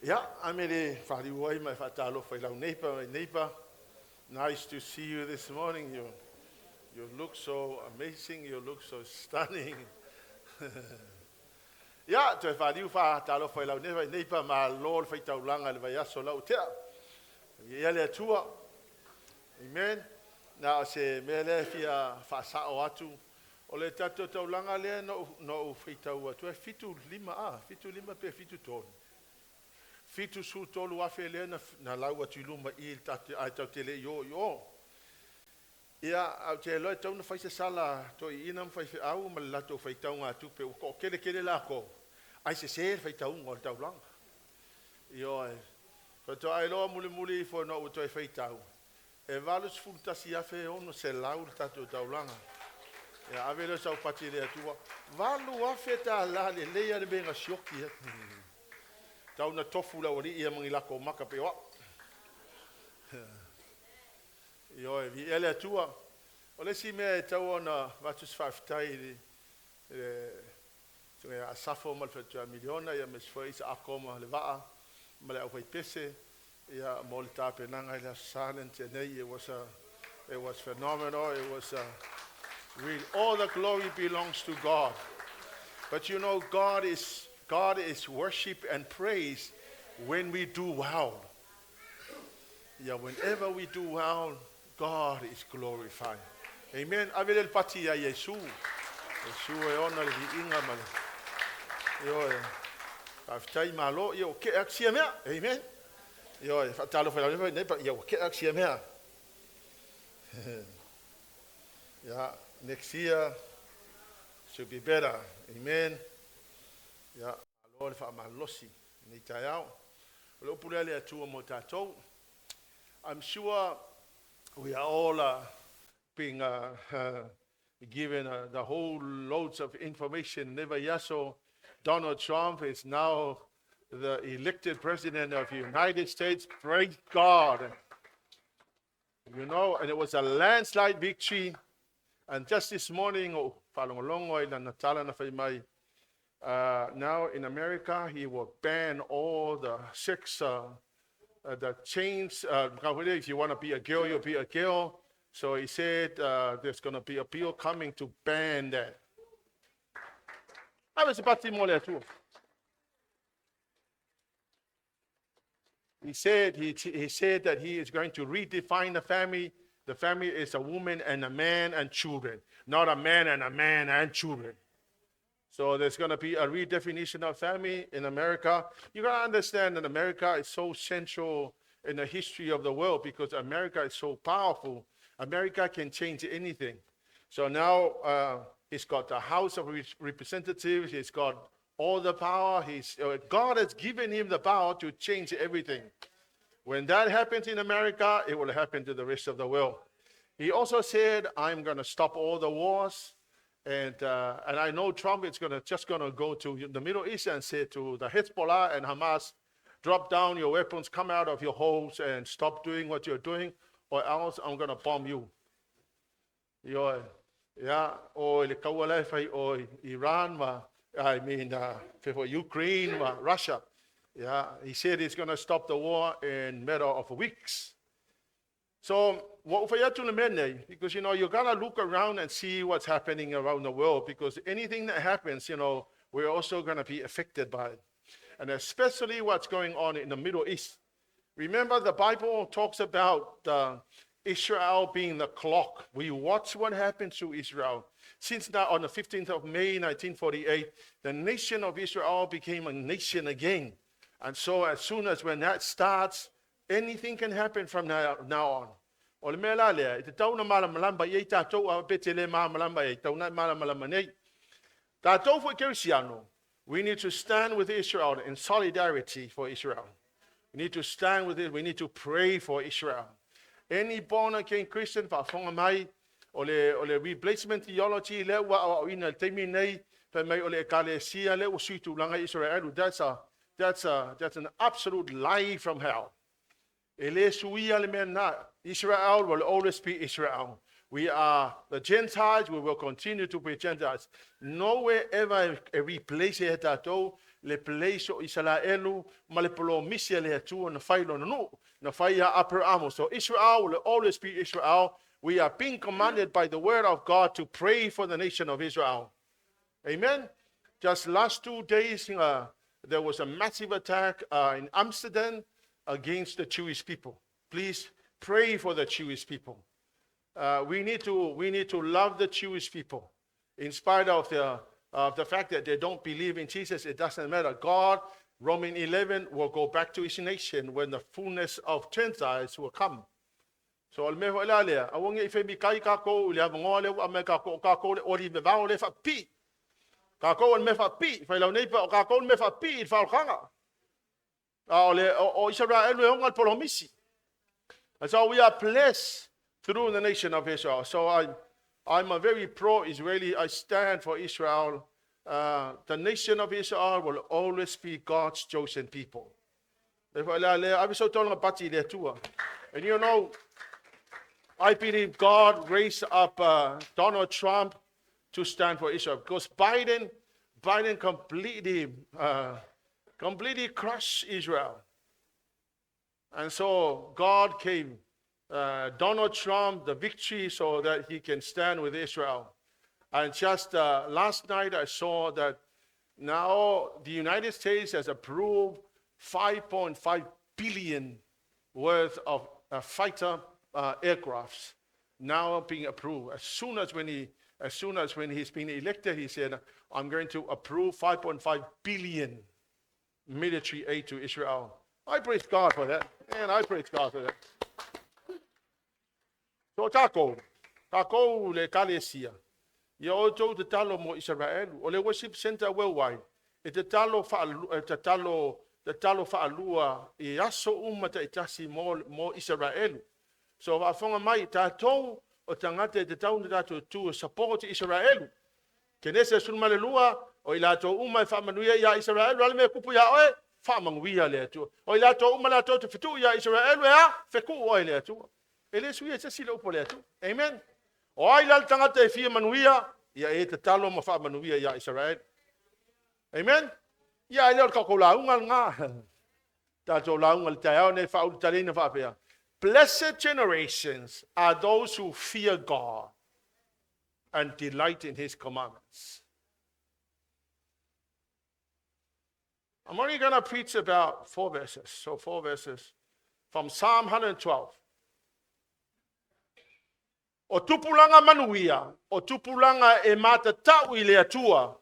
Yeah, I'm really whāriwai mai whātalo whailau neighbor. Nice to see you this morning. You look so amazing. You look so stunning. Yeah, to whāriu whātalo whailau neighbor ma lol whaitau langa le vaiaso lau tea. Ia le atua. Amen. Na se mele fia whaasao atu. O le tato tau langa lea no whaitau atu. Fitu lima pe fitu tonu. Fitu su tolu afe le na lau atu luma I ai tau te le yo. Ia au te loe tau na whaise sala to I inam whaife au ma lato whaitau ngā tupe o kele la ko. Ai se whaitau ngā tau langa. Io e. Whato ai loa muli fo no uto e whaitau. E valus fultasi afe ono se lau tato tau langa. Ia avelo sau pati le atua. Valu afe ta la le leia le benga sioki. Tau na tofu la ori ia mangi lako maka pe wa. Io e vi ele atua. O le si mea e tau ona vatus whaftai tunga a safo mal whatua miliona ia mes whaisa akoma le waa. Ma le au whai pese. Ia mo le tape nanga I silent and it was phenomenal. It was really all the glory belongs to God. But you know God is worship and praise when we do well. Yeah, whenever we do well, God is glorified. Amen. Avele pati ya Yesu. Yesu e ona le inga male. Yo e. Aftai malo yo ke aksia mea. Amen. Yo e fatalo fa la ne pa yo ke aksia mea. Yeah, next year should be better. Amen. Yeah, Lord fa malosi ni tayao. Lo pulele atua mo tatou. I'm sure we are all being given the whole loads of information. Never yaso. Donald Trump is now the elected president of the United States. Praise God. You know, and it was a landslide victory. And just this morning, now in America, he will ban all the sex, the chains. If you want to be a girl, you'll be a girl. So he said there's going to be a bill coming to ban that. I was about to more too. He said that he is going to redefine the family. The family is a woman and a man and children, not a man and children. So there's going to be a redefinition of family in America. You got to understand that America is so central in the history of the world because America is so powerful. America can change anything. So now he's got the House of Representatives. He's got all the power. God has given him the power to change everything. When that happens in America, it will happen to the rest of the world. He also said, I'm going to stop all the wars. And I know Trump is just going to go to the Middle East and say to the Hezbollah and Hamas, drop down your weapons, come out of your holes and stop doing what you're doing, or else I'm going to bomb you. Yeah, or Iran, for Ukraine, Russia. Yeah, he said he's going to stop the war in a matter of weeks. So, because, you got to look around and see what's happening around the world, because anything that happens, we're also going to be affected by it. And especially what's going on in the Middle East. Remember, the Bible talks about Israel being the clock. We watch what happened to Israel. Since now, on the 15th of May, 1948, the nation of Israel became a nation again. And so as soon as when that starts, anything can happen from now on. We need to stand with Israel in solidarity for Israel. We need to stand with it. We need to pray for Israel. Any born again Christian, or replacement theology, that's an absolute lie from hell. Israel will always be Israel. We are the Gentiles, we will continue to be Gentiles. Nowhere ever replace it at all. le place o Israelu, ma le polo misia le atua na whailo na nu, na whaia upper amo. So Israel will always be Israel. We are being commanded by the word of God to pray for the nation of Israel. Amen. Just last 2 days, there was a massive attack in Amsterdam against the Jewish people. Please pray for the Jewish people. We need to love the Jewish people, in spite of the fact that they don't believe in Jesus. It doesn't matter. God, Romans 11, will go back to his nation when the fullness of Gentiles will come. So al meho elalea, awonge ife mi kai kako le avongo le ame kako le ori me vao le fa pi. Kako al me fa pi, fa lau nei pa kako me fa pi fa khanga. O Israel le honga polomisi. And so we are blessed through the nation of Israel. So I'm a very pro-Israeli. I stand for Israel. The nation of Israel will always be God's chosen people. And you know, I believe God raised up Donald Trump to stand for Israel, because Biden completely crushed Israel. And so God gave Donald Trump the victory so that he can stand with Israel. And just last night I saw that now the United States has approved $5.5 billion worth of fighter aircrafts now being approved. As soon as when he's been elected, he said, I'm going to approve $5.5 billion military aid to Israel. I praise God for that. And I praise God for that. So tako le kalesia. Ia o tau te talo mo Israel, o le worship center worldwide. E te talo whaalua i aso umata i tasi mo Israel. So whafonga mai tātou o tangate te tau ni tātou tu support Israel. Kenese sunmale lua o i lātou umai whamanuia ia Israel, wale me kupu ia oe, whamanguia le atua. O i lātou umai lātou te whitu ia Israel, ea, wheku oe le atua. Ele suia te sila upo le atua. Amen. O ai lal tangata e fia manuia, ia e te talo ma whamanuia ia Israel. Amen. Ia e leo kako launga ngā. Tātou launga le taeau ne whaulu talina whapea. Blessed generations are those who fear God and delight in his commandments. I'm only going to preach about 4 verses. So 4 verses from Psalm 112. O tupulanga manuia, o tupulanga e mata tau i le atua.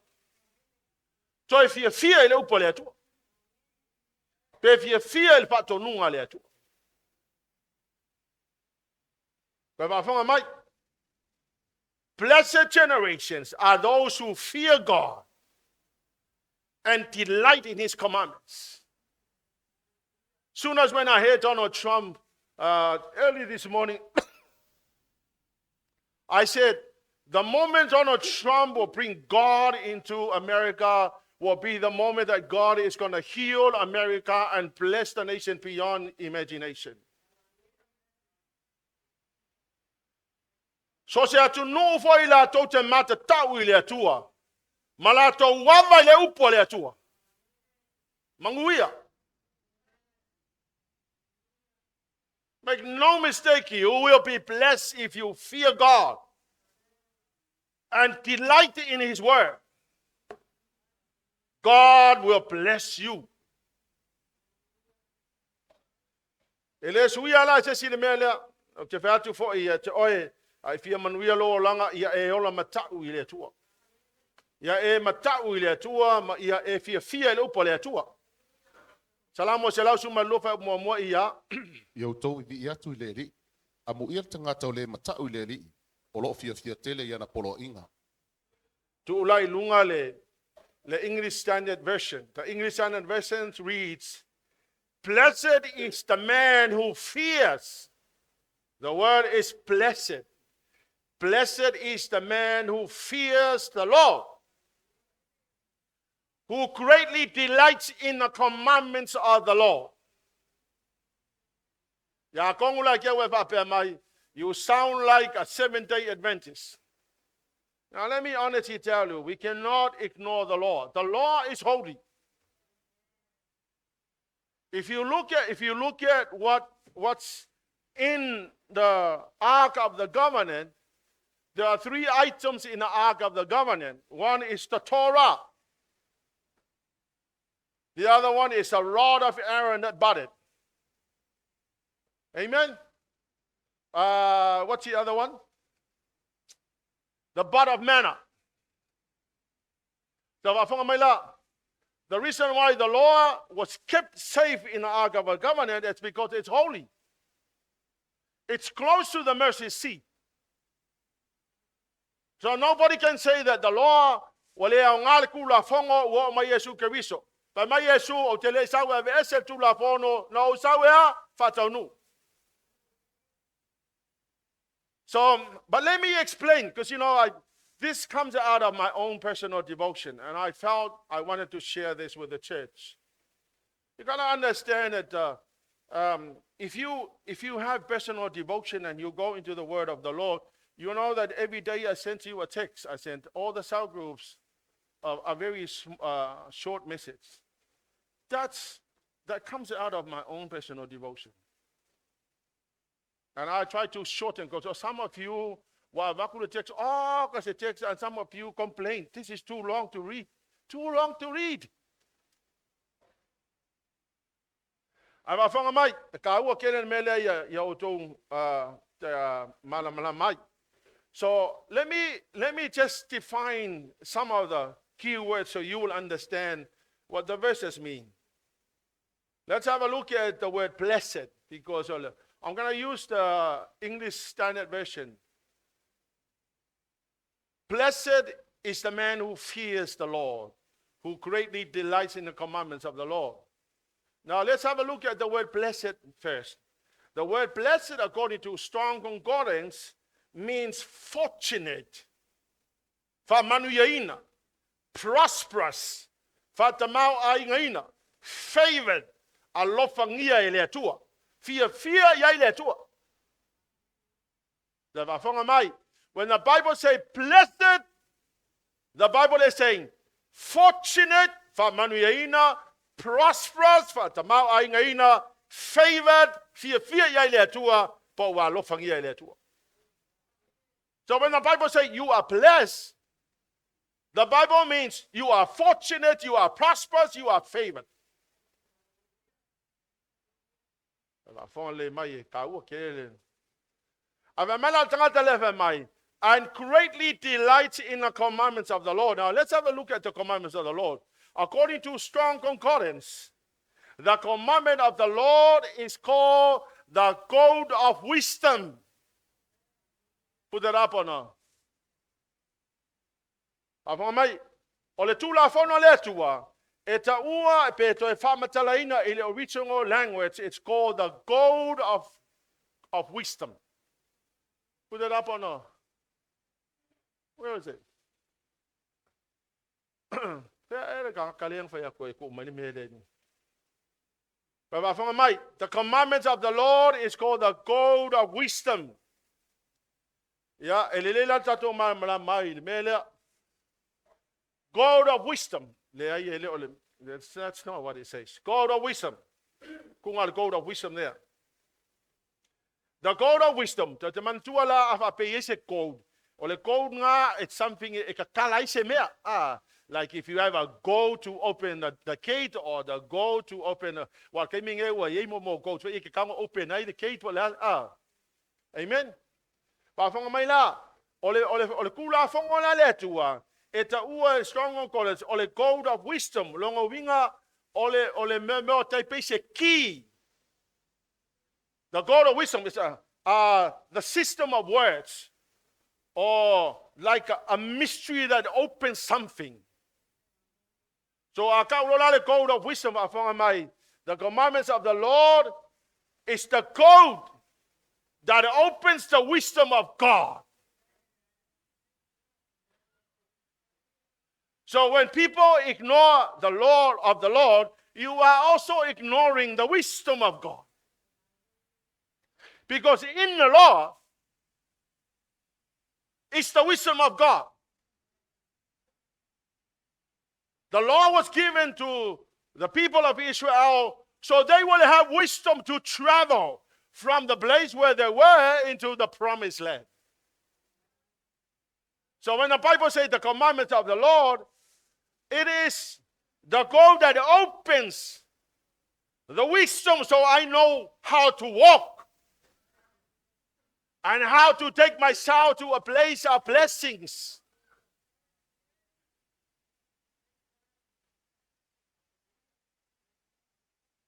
Toi fia i le upa le atua. Pe fia i le patonunga le atua. Blessed generations are those who fear God and delight in his commandments. Soon as when I heard Donald Trump early this morning, I said, the moment Donald Trump will bring God into America will be the moment that God is going to heal America and bless the nation beyond imagination. So se atu no foi la tau te mata tau i le atua. Ma la tau wama le upo le atua. Manguia. Make no mistake, you will be blessed if you fear God and delight in his word. God will bless you. Ele suia la se si le mele o te fatu fo ia te oe ai fia manuia lo langa ia e ola matau i le atua. Ia e matau i le atua ma ia e fia le upo le atua. Salamo se lausu malofa mo ia. Yo to i atu le ri. Amu ia tangata o le matau le ri. O lo fia tele ia na polo inga. Tu ulai lunga le English Standard Version. The English Standard Version reads, blessed is the man who fears. The word is blessed. Blessed is the man who fears the Lord, who greatly delights in the commandments of the Lord. You sound like a Seventh-day Adventist. Now let me honestly tell you, we cannot ignore the law. The law is holy. If you look at what's in the Ark of the Covenant, there are 3 items in the Ark of the Covenant. One is the Torah. The other one is a rod of Aaron that budded. Amen? What's the other one? The bud of manna. The reason why the law was kept safe in the Ark of the Covenant is because it's holy. It's close to the mercy seat. So nobody can say that the law wale ngal kula fongo wo mai Yesu Keriso. Pa mai Yesu o tele sawe ve ese tu la fono no sawe Faitau nu. So, but let me explain, because this comes out of my own personal devotion, and I felt I wanted to share this with the church. You gotta understand that if you have personal devotion and you go into the Word of the Lord, you know that every day I sent you a text. I sent all the cell groups a very short message. That comes out of my own personal devotion. And I try to shorten, because some of you, the text, because the text, and some of you complain, this is too long to read. Too long to read. I'm from a mic. The Kawa Kellen Mele Yautong Malamai. So let me just define some of the key words so you will understand what the verses mean. Let's have a look at the word blessed, because I'm going to use the English Standard Version. Blessed is the man who fears the Lord, who greatly delights in the commandments of the Lord. Now let's have a look at the word blessed first. The word blessed, according to strong concordance, means fortunate, famanuyaina, prosperous, fatamau aingaina, favored, alofangia eleatua. Fear yailetua. When the Bible says blessed, the Bible is saying fortunate, famanuyaina, prosperous, fatamau aingaina, favored, fear yailetua, pawa alofangia eleatua. So when the Bible says you are blessed, the Bible means you are fortunate, you are prosperous, you are favored. And greatly delights in the commandments of the Lord. Now let's have a look at the commandments of the Lord. According to strong concordance, the commandment of the Lord is called the code of wisdom. Put that up on her. Ole tula fono letua. Eta ua peto e whamatalaina in the original language, it's called the code of wisdom. Put it up on her. Where is it? The commandments of the Lord is called the code of wisdom. Yeah, God of wisdom. That's not what it says. God of wisdom. The God of wisdom there. The God of wisdom. The mantuala of a payese code. Or the code nga, it's something like if you have a go to open the gate, or the go to open what came in here, more go so you can open the gate. Amen. But from my la, ole kula from on la letua. Eta ua strong college ole code of wisdom longo winga ole me type se key. The God of wisdom is the system of words, or like a mystery that opens something. So I can't roll out the code of wisdom. The commandments of the Lord is the code that opens the wisdom of God. So when people ignore the law of the Lord, you are also ignoring the wisdom of God. Because in the law is the wisdom of God. The law was given to the people of Israel So they will have wisdom to travel from the place where they were into the promised land. So when the Bible says the commandments of the Lord, it is the goal that opens the wisdom so I know how to walk and how to take myself to a place of blessings.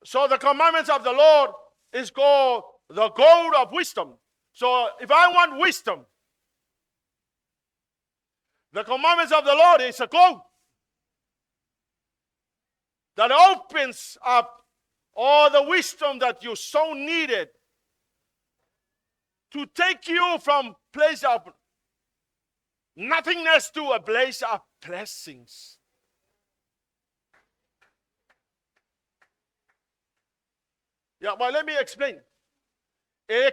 So the commandments of the Lord is called the goal of wisdom. So if I want wisdom, the commandments of the Lord is a goal that opens up all the wisdom that you so needed to take you from place of nothingness to a place of blessings. Yeah, but let me explain. You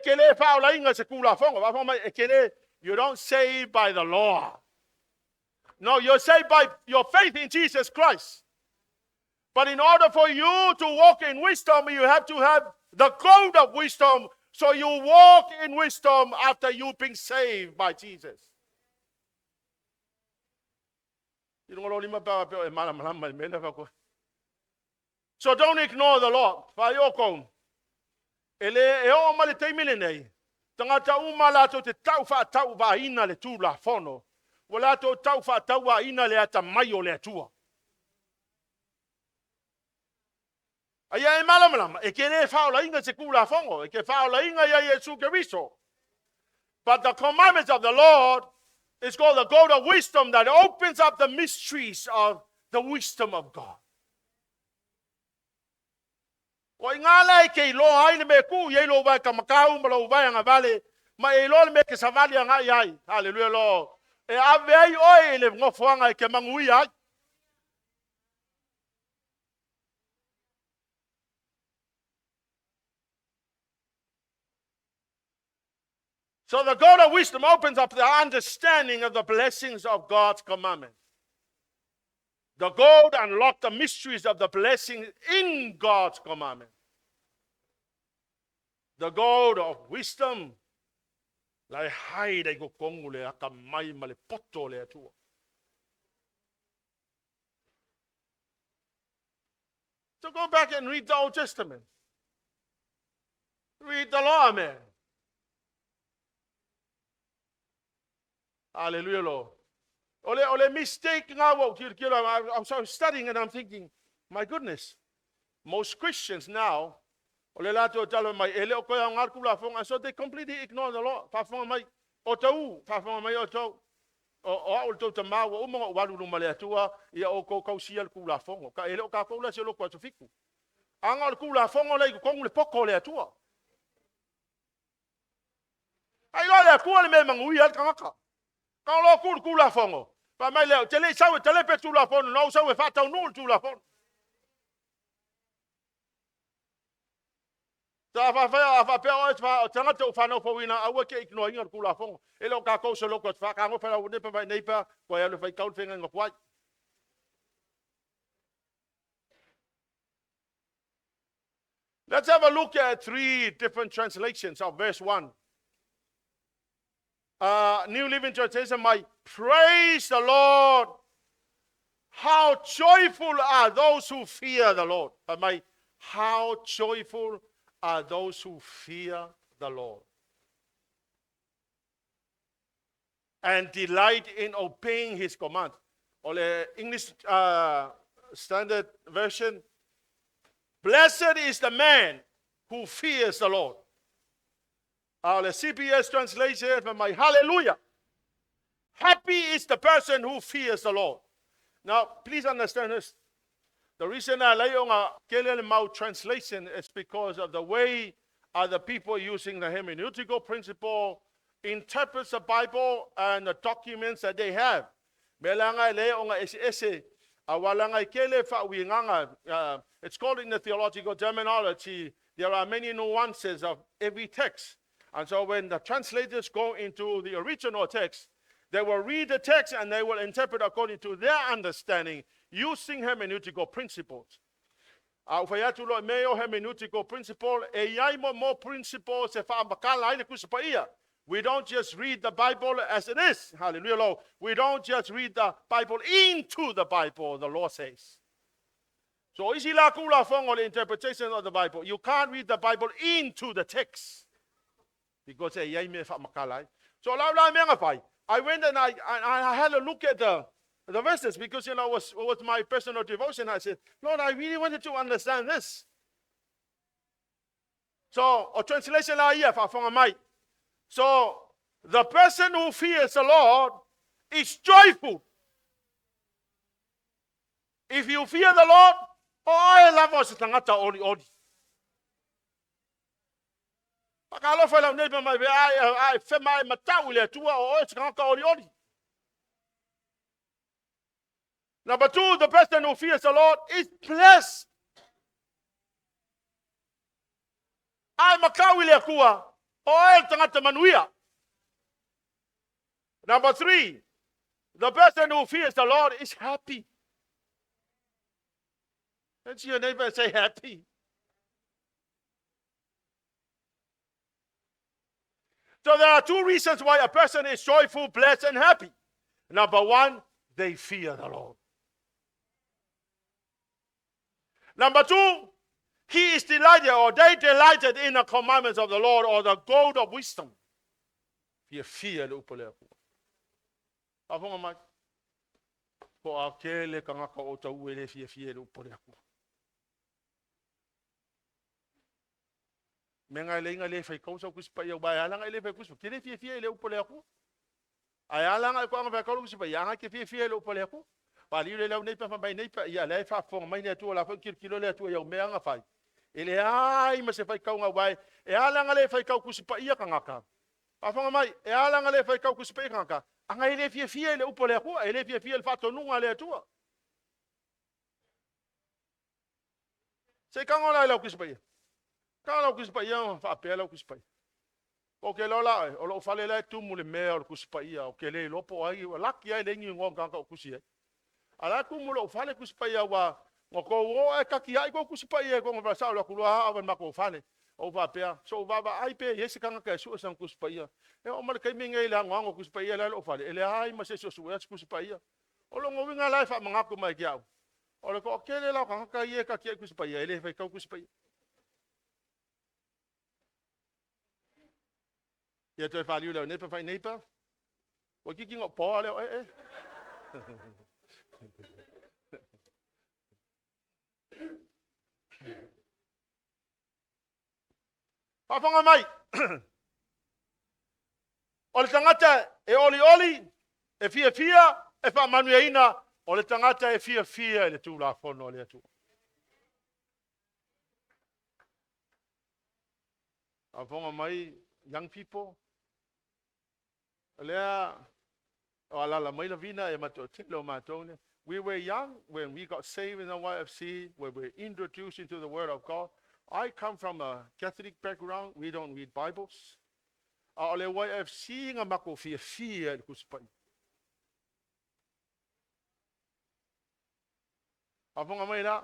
don't say by the law. No, you're saved by your faith in Jesus Christ. But in order for you to walk in wisdom, you have to have the code of wisdom. So you walk in wisdom after you've been saved by Jesus. So don't ignore the Lord. Tangata umala to te tau fa tau va ina le tu la fono. Wala to tau fa tau va ina le ata mayo le tua. Aya e malam e kere fa la inga se kula fongo e ke fa la inga ya Yesu Kristo. But the commandments of the Lord is called the gold of wisdom that opens up the mysteries of the wisdom of God. Ko ingala ke lo ai me ku ye lo ba ka makau ma lo ba nga vale ma e lo me ke savali nga yai hallelujah lo e ave oi le ngo fuanga ke mangui ai. So the God of wisdom opens up the understanding of the blessings of God's commandment. The gold unlocks the mysteries of the blessings in God's commandment. The gold of wisdom, lai hai dai go kongu le aka mai ma le poto le atua. So go back and read the Old Testament. Read the law, man. Hallelujah, Lord. Ole mistake nga wo I'm studying and I'm thinking, my goodness, most Christians now, ole lato talo mai ele o ko ngar kula fonga, so they completely ignore the law. Fa fonga mai o tau, fa fonga mai o tau. O to te ma o mo walu no male atua ia o ko sia kula fonga. Ka ele o ka ko la se lo ko to fiku. Anga kula fonga le ko ngule poko le atua. Ai lo le ko le me mangui al kanga. Ka lo kula fonga. Pa mai le tele sawe tele pe tu la fonga, no sawe Faitau no tu la fonga. Ta fa pe o fa tanga te fa no fo wina a wo ke ignore ngar kula fonga. E lo ka ko se lo ko fa ka ngo fa o ne pa nei pa ko ya le fa ka fenga ngo kwai. Let's have a look at 3 different translations of verse 1. New Living Translation, my praise the Lord. How joyful are those who fear the Lord. How joyful are those who fear the Lord and delight in obeying his command. Or the English Standard Version, blessed is the man who fears the Lord. The CPS translation, my hallelujah. Happy is the person who fears the Lord. Now, please understand this. The reason I lay on a Kelele Mau translation is because of the way other people using the hermeneutical principle interprets the Bible and the documents that they have. It's called in the theological terminology, there are many nuances of every text. And so when the translators go into the original text, they will read the text and they will interpret according to their understanding using hermeneutical principles. Au fai atu lo meo hermeneutical principle, e iai mo principle se wha makala aina kusipa ia. We don't just read the Bible as it is. Hallelujah, Lord. We don't just read the Bible into the Bible, the Lord says. So isi la kula fongo the interpretation of the Bible. You can't read the Bible into the text. Because e iai me wha makala. So la menga fai. I went and I had a look at the verses because, was my personal devotion. I said, Lord, I really wanted to understand this. So, a translation la ia fa fonga mai. So, the person who fears the Lord is joyful. If you fear the Lord, I love us tangata oli. Pakalo fa la neighbor mai ai fe mai matau le tua o tangata oli. Number 2, the person who fears the Lord is blessed. Ai makau le kua o tangata manuia. Number 3, the person who fears the Lord is happy. Let's see your neighbor and say happy. So there are 2 reasons why a person is joyful, blessed, and happy. Number 1, they fear the Lord. Number 2, he is delighted, or they delighted in the commandments of the Lord, or the gold of wisdom. Fear the upaleku. Afonga mai. Ko akele kangaka o tau ele fear the upaleku. Menga le fai kausa kuspa ia ba alanga ele fai kuspa. Kele fear le upaleku. Ai alanga ko anga fai kausa kuspa ia nga ke fear le upaleku. Pali le lau nei pa mai nei pa ia le fa fonga mai ne tu la fa kilo le tu ia me nga fai. Ele ai ma se fai kaunga wai. E alanga le fai kau kuspa ia kangaka. Afonga mai e alanga le fai kau kuspa ia kangaka. Anga ele fear le upaleku, ele fear le fa tonunga le tu. Se kangona le kuspa ia. Kala kuspa ia fa pela kuspa ia. O ke lola o lo fale le tu mule me o kuspa ia o ke le lopo ai laki ai le ngi ngonga ka kusia. Ala ku mulo fale kuspa ia wa ngoko o e kaki ai ko kuspa ia ko ngva sa lo ku ha avan mako fale o va pea so va ai pe yesi kanga ka su san kuspa ia. E o mal kai minga ila ngongo kuspa ia le lo fale ele ai ma se so su kuspa ia. O lo ngowinga lai fa mangako mai kiau. O le ko ke le la kanga ka ia kaki kuspa ia ele fa ka kuspa ia. Ia toi whaliu leo nepa whai nepa. Wa kiki ngok poa leo Whawhanga mai. O le tangata e oli, e fia, e wha manuia ina, o le tangata e fia, e le tū la whono le atu. Whawhanga mai, young people, lea, o alala mai la vina e mato tilo matone. We were young when we got saved in the YFC, when we were introduced into the Word of God. I come from a Catholic background. We don't read Bibles. Ale YFC nga mako fia kuspai. Afonga mai la.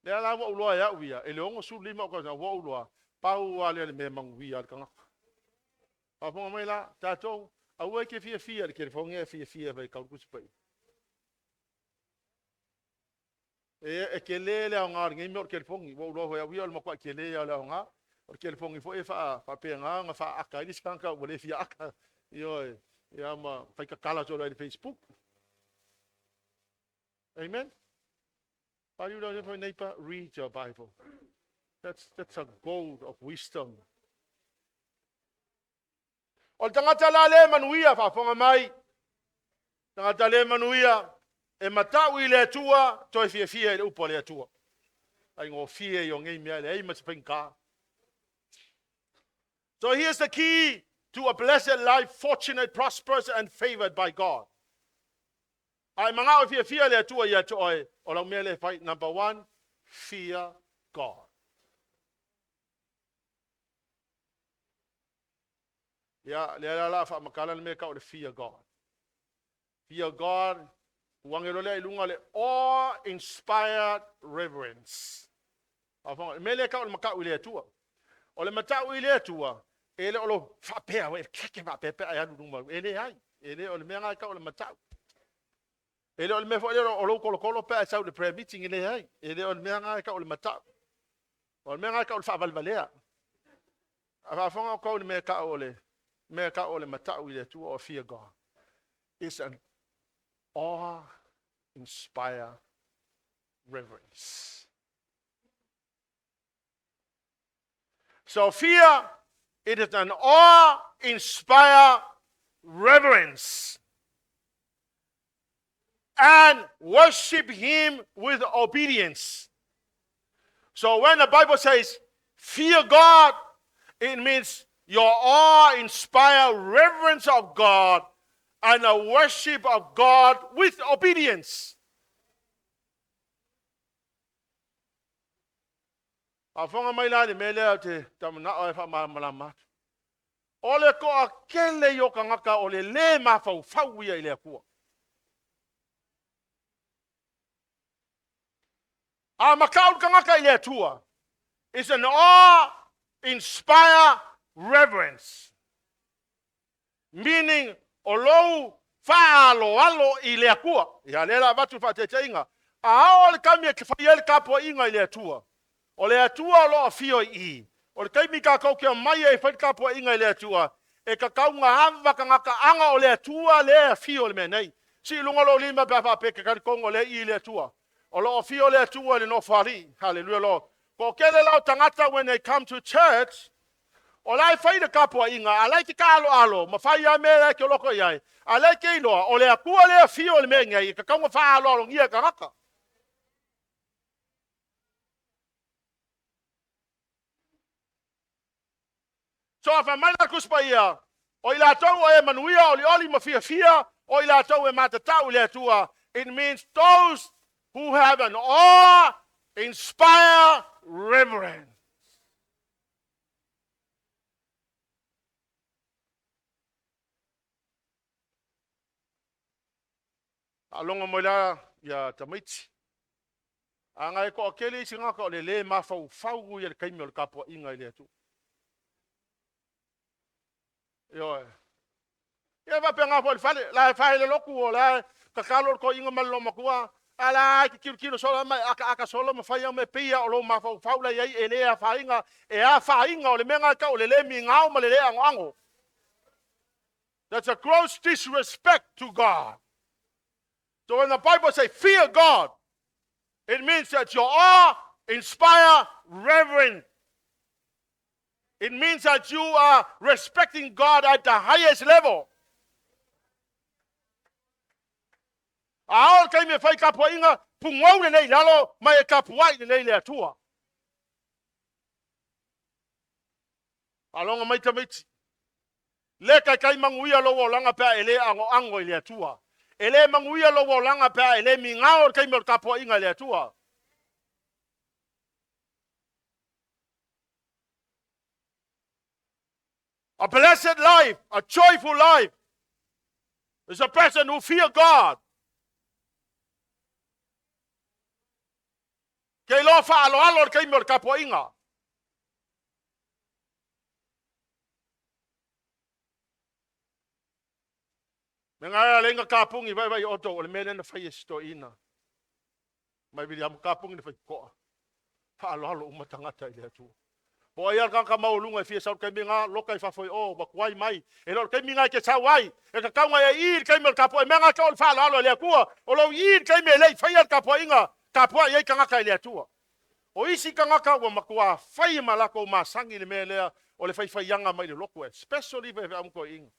Le ala wa uloa ya uia. Ele ongo su lima ko sa wa uloa. Pau ale me manguia kanga. Afonga mai la tatou awe ke fia ke fonga fia vai ka kuspai. E ke le nga ngi mo ke fongi wa uloa ya uia mo kwa ke le ya nga. O ke fongi fo e fa pe nga fa aka dis kanka o le fia aka. Yo ya ma fa ka kala so le Facebook. Amen. Are you not neighbor? Read your Bible. That's a gold of wisdom. O tangata la le manuia fa fonga mai. Tangata le manuia e matau le tua toi fia le upo le tua. Ai ngo fia yo ngai mea le ai ma spinka. So here's the key to a blessed life, fortunate, prosperous, and favored by God. Ai manga o fia le tua ia to oi. O la mea le fight number 1, fear God. Ya le la fa makala le me ka o le fear God. Fear God, wangelo le ilunga le awe-inspired reverence. Afonga mele ka o makau ile tua. O le matau ile tua. Ele o lo whapea, e keke whapea ai anu numa. Ele ai. Ele o le mea ngai ka o le matau. Ele o le mea ele o lo kolo pea sau le prayer meeting ele ai. Ele o le mea ngai ka o le matau. O le mea ngai ka o le whavalvalea. Afonga o ka o le mea ka o le. Mea ka o le matau ile tua o fear God. It's an awe-inspired reverence. So fear, it is an awe-inspired reverence. And worship him with obedience. So when the Bible says, fear God, it means your awe-inspired reverence of God and a worship of God with obedience. Afonga mai la ni mele te tamana o fa malama. Ole ko akele yo kangaka ole le mafau fau ia ile ku. A makau kangaka ile tua. It's an awe-inspired reverence. Meaning olo faalo alo ile ku. Ya le la batu fa te inga. A ole kamia ke fa ile kapo inga ile tua. O le atua lo afio I. O le kaimi ka kau kia mai e whaika po inga le atua. E ka kaunga hawa ka ngaka anga o le atua le afio le menei. Si lunga lo lima pa peke ka kongo le I le atua. O lo afio le atua le no fari. Hallelujah lo. Ko kele lau tangata when they come to church. O lai whaida ka po inga. A lai ki ka alo. Ma whai a mea ke loko iai. A lai ke inoa. O le akua le afio le menga I. Ka kaunga wha alo ngia ka ngaka. So if I'm not kuspaia, o ila tau e manuia o li oli mafia o ila tau e matatau le atua, it means those who have an awe-inspired reverence. Alonga moila ya tamaiti. Anga ko akele singa ko le mafau fau ia kaimi o kapo inga ile atu. Yo. Ia va penga fo fale la fale loku o la kakalo ko inga malo makua ala ki kilo solo mai aka solo ma fai me pia o lo ma fau la ia ele a fainga e a fainga o le menga ka o le mi ngau ma le ango. That's a gross disrespect to God. So when the Bible says fear God, it means that you are inspired reverent. It means that you are respecting God at the highest level. Aol kai me fai kapo inga pungau le nei lalo mai kapuai le nei le atua. Alonga mai tamiti. Le kai manguia lo langa pa ele ango le atua. Ele manguia lo langa pa ele mingao kai me kapo inga le atua. A blessed life, a joyful life, is a person who fears God. Kei lo fa alo kei mo kapo inga. Menga lenga kapungi vai oto o le mele na fai sto ina. Mai bili am kapungi na fai ko. Fa alo umatangata ile tu. O ia ka maulunga fia sa kai minga lokai fa foi o ba kwai mai e lo kai minga ke sa wai e ka kaunga e kai me kapo e menga ka o fa alo le ku o lo I kai me le fai kapo inga kapo e ka ngaka le tu o isi ka ngaka wa makua fai malako ma sangi le mele o le fai yanga mai le loku especially ve am ko inga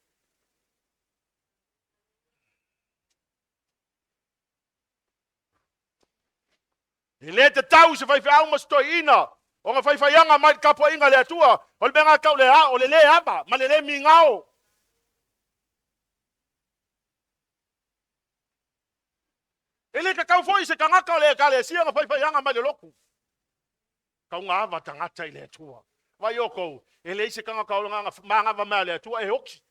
ile te tau se fai au mas to ina o nga fai yanga mai kapo inga le atua o le menga ka o le aba ma le mingao ele ka kau foi se ka ngaka le ka le sia nga fai yanga mai le loku ka nga ava tangata ile atua vai oko ele se ka ngaka nga manga va mai le atua e hoki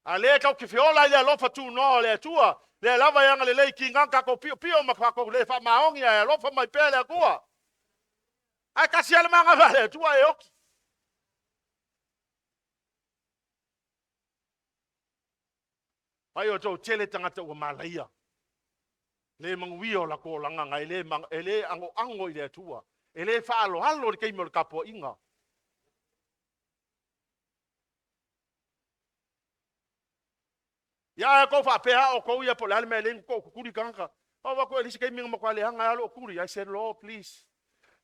ale ka ki fiola ile lofa tu no le atua Le lava yang le ki ngaka ko pio pio makako le fa maongi ya lo fa mai pele kua. Ai kasi ala manga vale tua e oki. Ai o tau tele tangata o malaia. Le manguio la ko langa ngai le mang ele ango i le tua. Ele fa alo le keimo le kapo inga. Ya ko fa pea o ko ia po le me le ko kuri kanka. O wa ko ele se keimo mo kwa le hanga alo kuri. I said, Lord, please.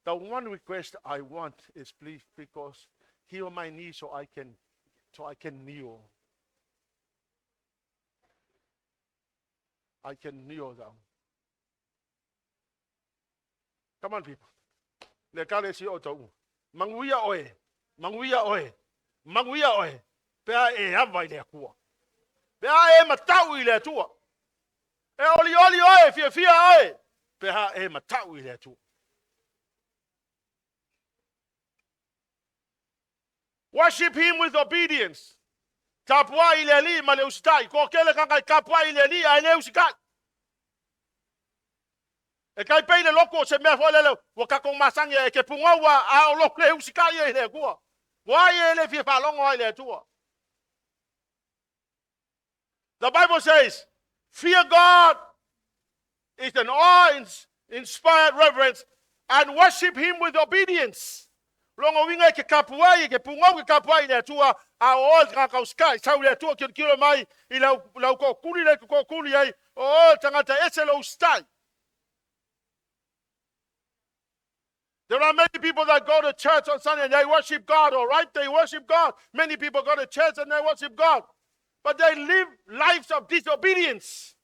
The one request I want is please because heal my knee so I can kneel. I can kneel down. Come on, people. Le kale si o tau. Manguia oe. Manguia oe. Manguia oe. Pea e hava i le kua. Pea e matau i le tua. E oli oe. Fia oe. Pea e matau i le tua. Worship him with obedience. Kapua i le li ma le ustai. Ko kele kanga kapua i le li a le usikai. E kai pei le loko se mea fo lele. Wa kako masangi e ke pungawa a o loko le usikai e le kua. Wa e le fia falongo ai le tua. The Bible says, fear God is an awe-inspired reverence and worship him with obedience. Longo winga ke kapuai ke pungau ke kapuai le tua a o ka uskai sau le tua kilo mai I lau ko kuli le ko kuli ai o tangata ese lo ustai. There are many people that go to church on Sunday and they worship God, all right? They worship God. Many people go to church and they worship God. But they live lives of disobedience.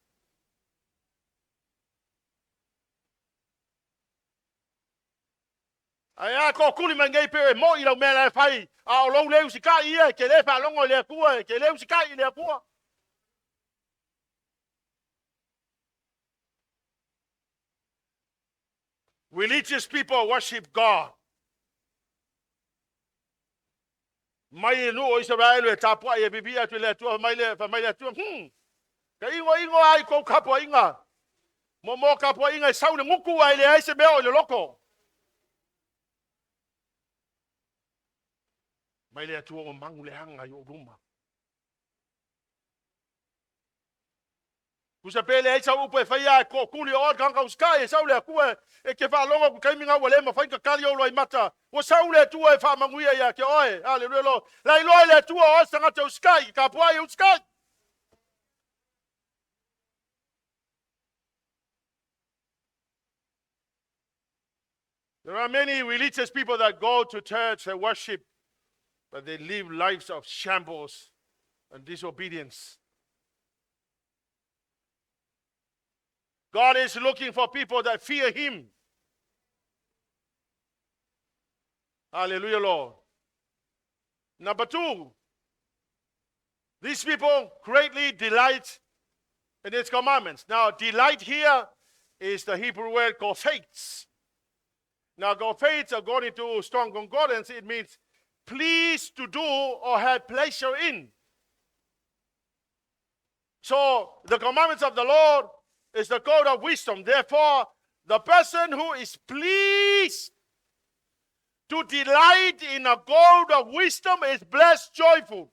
Ai ko kuli mangai pe mo I lau mena fai a o lo le usika ia ke le fa longo le kua ke le usika I le kua. Religious people worship God. Mai no o Israel e tapua e bibia tu le tua mai le tu. Ka ingo ai ko kapo inga. Mo kapo inga sau le nguku ai le ai se meo le loko. Mai le tua o mangu le hanga yo ruma. Kusa pele ai sau upe fai ko kuli o kanga uskai sau le kua e ke fa longo ku kaiminga wale ma fai ka kali o loi mata. O sau le tua e fa manguia ya ke oe. Hallelujah. Lai loi le tua o sanga te uskai ka puai uskai. There are many religious people that go to church and worship, but they live lives of shambles and disobedience. God is looking for people that fear him. Hallelujah, Lord. Number 2, these people greatly delight in his commandments. Now, delight here is the Hebrew word called faith. Now, faith, according to strong concordance, it means pleased to do or have pleasure in. So, the commandments of the Lord is the code of wisdom. Therefore, the person who is pleased to delight in a code of wisdom is blessed, joyful,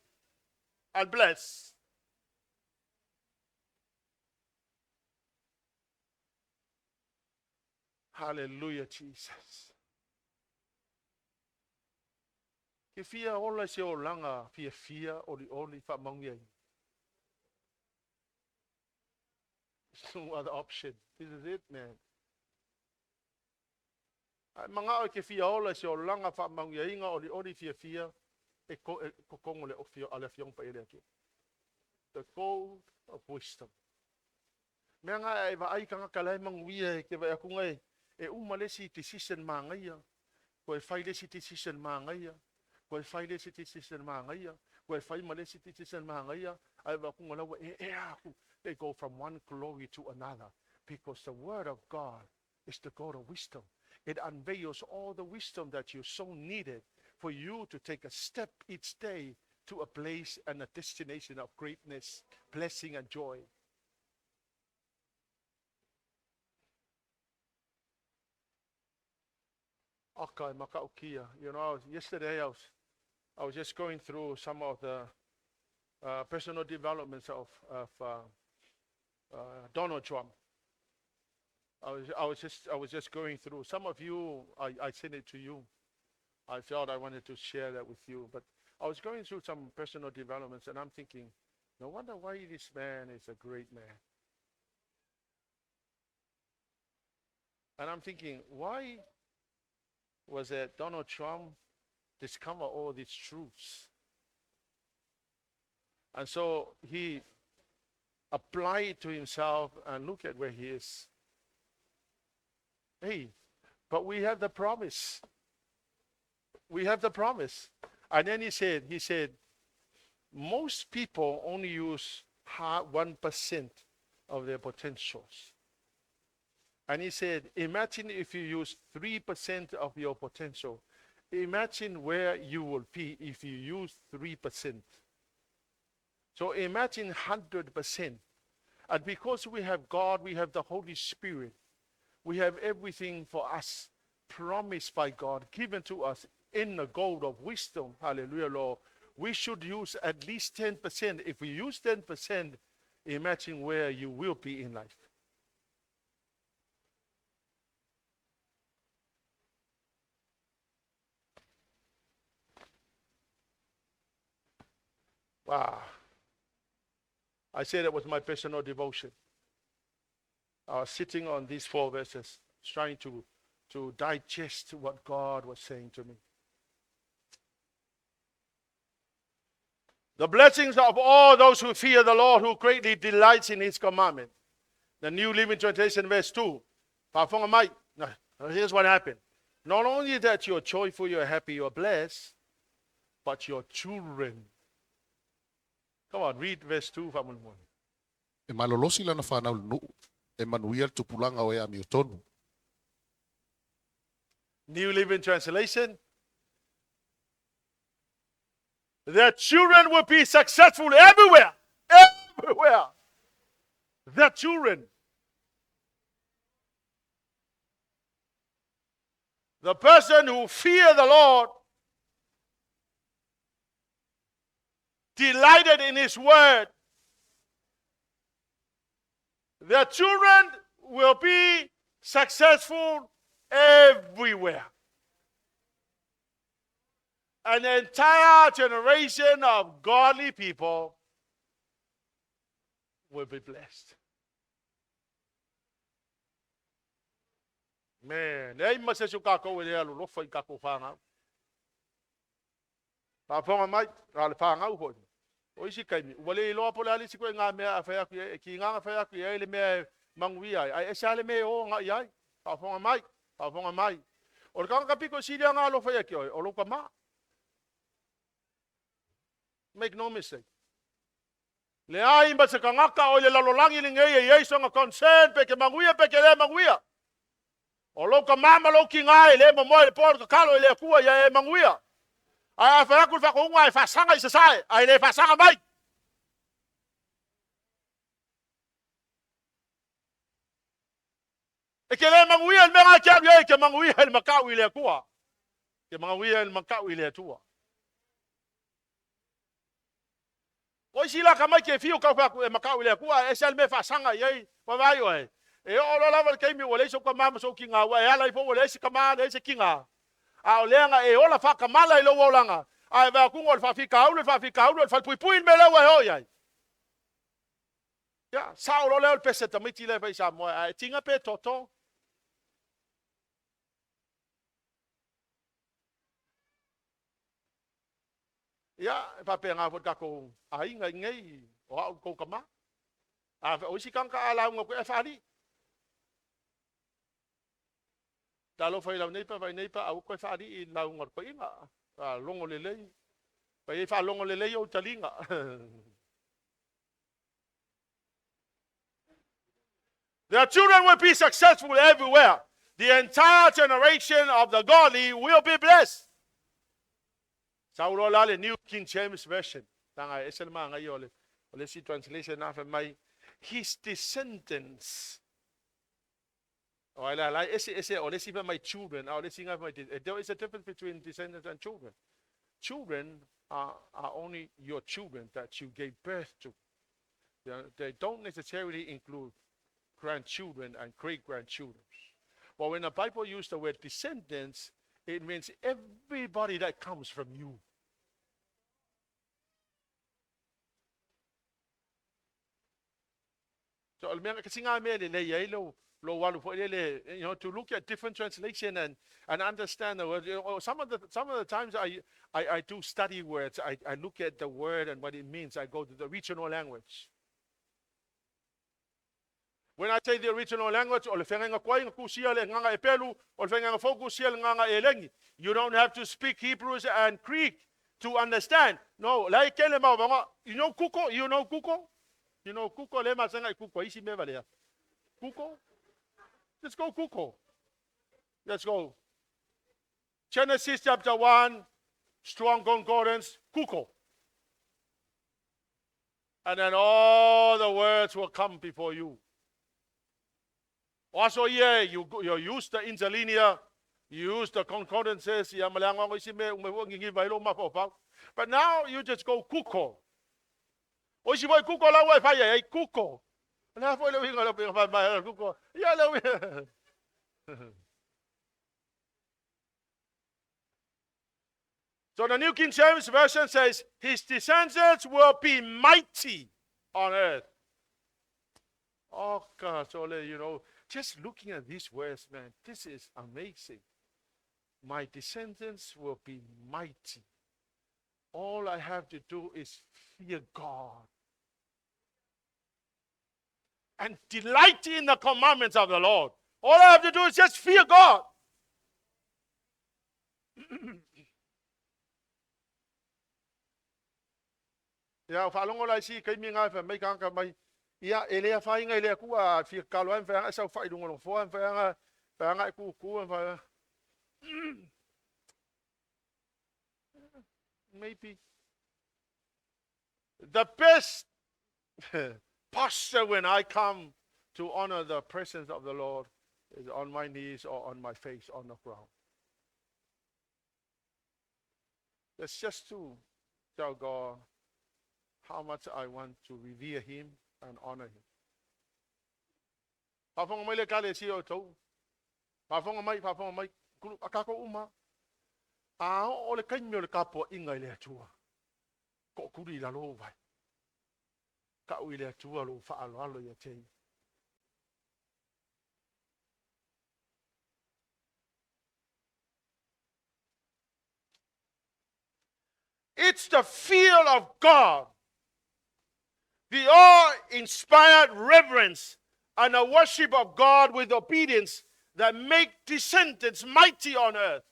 and blessed. Hallelujah, Jesus. Ke fia ola se o langa fia oli fa mangia. There's no other option. This is it, man. Mga o ke fia ola se o langa fa mangia inga oli fia e kongo le ofio ala fiong pa ele atu. The code of wisdom. Menga e va ai kanga kalai manguia ke va akungai e umalesi decision mangaia. Ko e fai lesi decision mangaia. Ko e fai lesi decision mangaia. Ko e fai malesi decision mangaia. Ai va kunga lawa aku. They go from one glory to another because the word of God is the God of wisdom. It unveils all the wisdom that you so needed for you to take a step each day to a place and a destination of greatness, blessing, and joy. Okay, makaukia. You know, yesterday I was just going through some of the personal developments of Donald Trump. I was just going through. Some of you, I sent it to you. I felt I wanted to share that with you. But I was going through some personal developments, and I'm thinking, no wonder why this man is a great man. And I'm thinking, why was it Donald Trump discover all these truths? And so he applied it to himself, and look at where he is. Hey, but we have the promise. We have the promise. And then he said, most people only use 1% of their potentials. And he said, imagine if you use 3% of your potential. Imagine where you will be if you use 3%. So imagine 100%. And because we have God, we have the Holy Spirit. We have everything for us promised by God, given to us in the gold of wisdom. Hallelujah, Lord. We should use at least 10%. If we use 10%, imagine where you will be in life. Wow. I said it was my personal devotion. I was sitting on these 4 verses, trying to digest what God was saying to me. The blessings of all those who fear the Lord, who greatly delights in his commandment. The New Living Translation, verse 2. Here's what happened. Not only that you're joyful, you're happy, you're blessed, but your children. Come on, read verse 2. E malolosi lana whanau nu. E manuia tupulanga o e ami tonu. New Living Translation. Their children will be successful everywhere. Everywhere. Their children. The person who fears the Lord, delighted in his word, their children will be successful everywhere. An entire generation of godly people will be blessed. Man, ei mase su kako we le lo foi kako fanga. Pa fonga mai, al fanga u ho. O isi kai mi, wale lo po le si ko nga me afa ki nga afa ki ele me mangwi ai esale me o nga ai. Pa fonga mai. O ka piko si le nga lo foi ki o lo ka ma. Make no mistake. Le ai mba se kangaka o le lalolangi ni ngei ye so nga concern pe ke mangwi pe ke le mangwi. O lo ka mama lo ki ngai le mo le por ka kalo le ku ya e manguia. Ai fa ku fa ko ngai fa sanga se sai, ai le fa sanga mai. E ke le manguia le nga kia ye ke manguia le makau ile ku. Ke manguia le makau ile tu. Ko sila ka mai ke fiu ka fa ku e makau ile ku e sel me fa sanga ye pa vai yo e. E o lo lava ke mi wole so ka mama so kinga wa ya lai fo wole se kama le se kinga a o lenga e ola fa kamala i lo wolanga a va ku ngol fa fika u le fa pui me le wa ho ya ya sa o lo le pese ta miti le fa sa mo a tinga pe toto ya pa pe nga fo ka ko ai ngai o ko kama a o si kan ka ala ngo ko e fa ni talo fai lau nei pa au ko fa di lau ngor ko inga a longo le lei pa e fa longo le lei o talinga Their children will be successful everywhere. The entire generation of the godly will be blessed. Saulo lale New King James Version. Tanga eselma ngai ole si translation na fa mai his descendants Or like let's even my children. Or let's my there is a difference between descendants and children. Children are only your children that you gave birth to. They don't necessarily include grandchildren and great-grandchildren. But when the Bible uses the word descendants, it means everybody that comes from you. So, to look at different translation and understand the word. Some of the times I do study words. I look at the word and what it means. I go to the original language. When I say the original language, you don't have to speak Hebrews and Greek to understand. No, like you know kuko, you know kuko, you know kuko. Lema sanga kuko isi mevalea. Kuko. Let's go kuko. Let's go. Genesis chapter 1, strong concordance, kuko. And then all the words will come before you. Also, yeah, you use the interlinear, you use the concordances. But now you just go kuko. So the New King James Version says, his descendants will be mighty on earth. Oh God, so just looking at these words, man, this is amazing. My descendants will be mighty. All I have to do is fear God and delight in the commandments of the Lord. All I have to do is just fear God. Yeah, falongo lai si kai minga fa mai kang ka mai ia ele fa inga ele ku a fi kalwan fa sa fa idung long fo fa nga ku fa maybe the best posture when I come to honor the presence of the Lord is on my knees or on my face on the ground. That's just to tell God how much I want to revere him and honor him. Papong mai le kale si o tau. Papong mai kulu akako uma. A o le kaimio le kapo inga le atua. Ko kuri la lo vai. Ka ui le atua lo fa alo ya tei. It's the fear of God, the awe-inspired reverence and a worship of God with obedience that make descendants mighty on earth.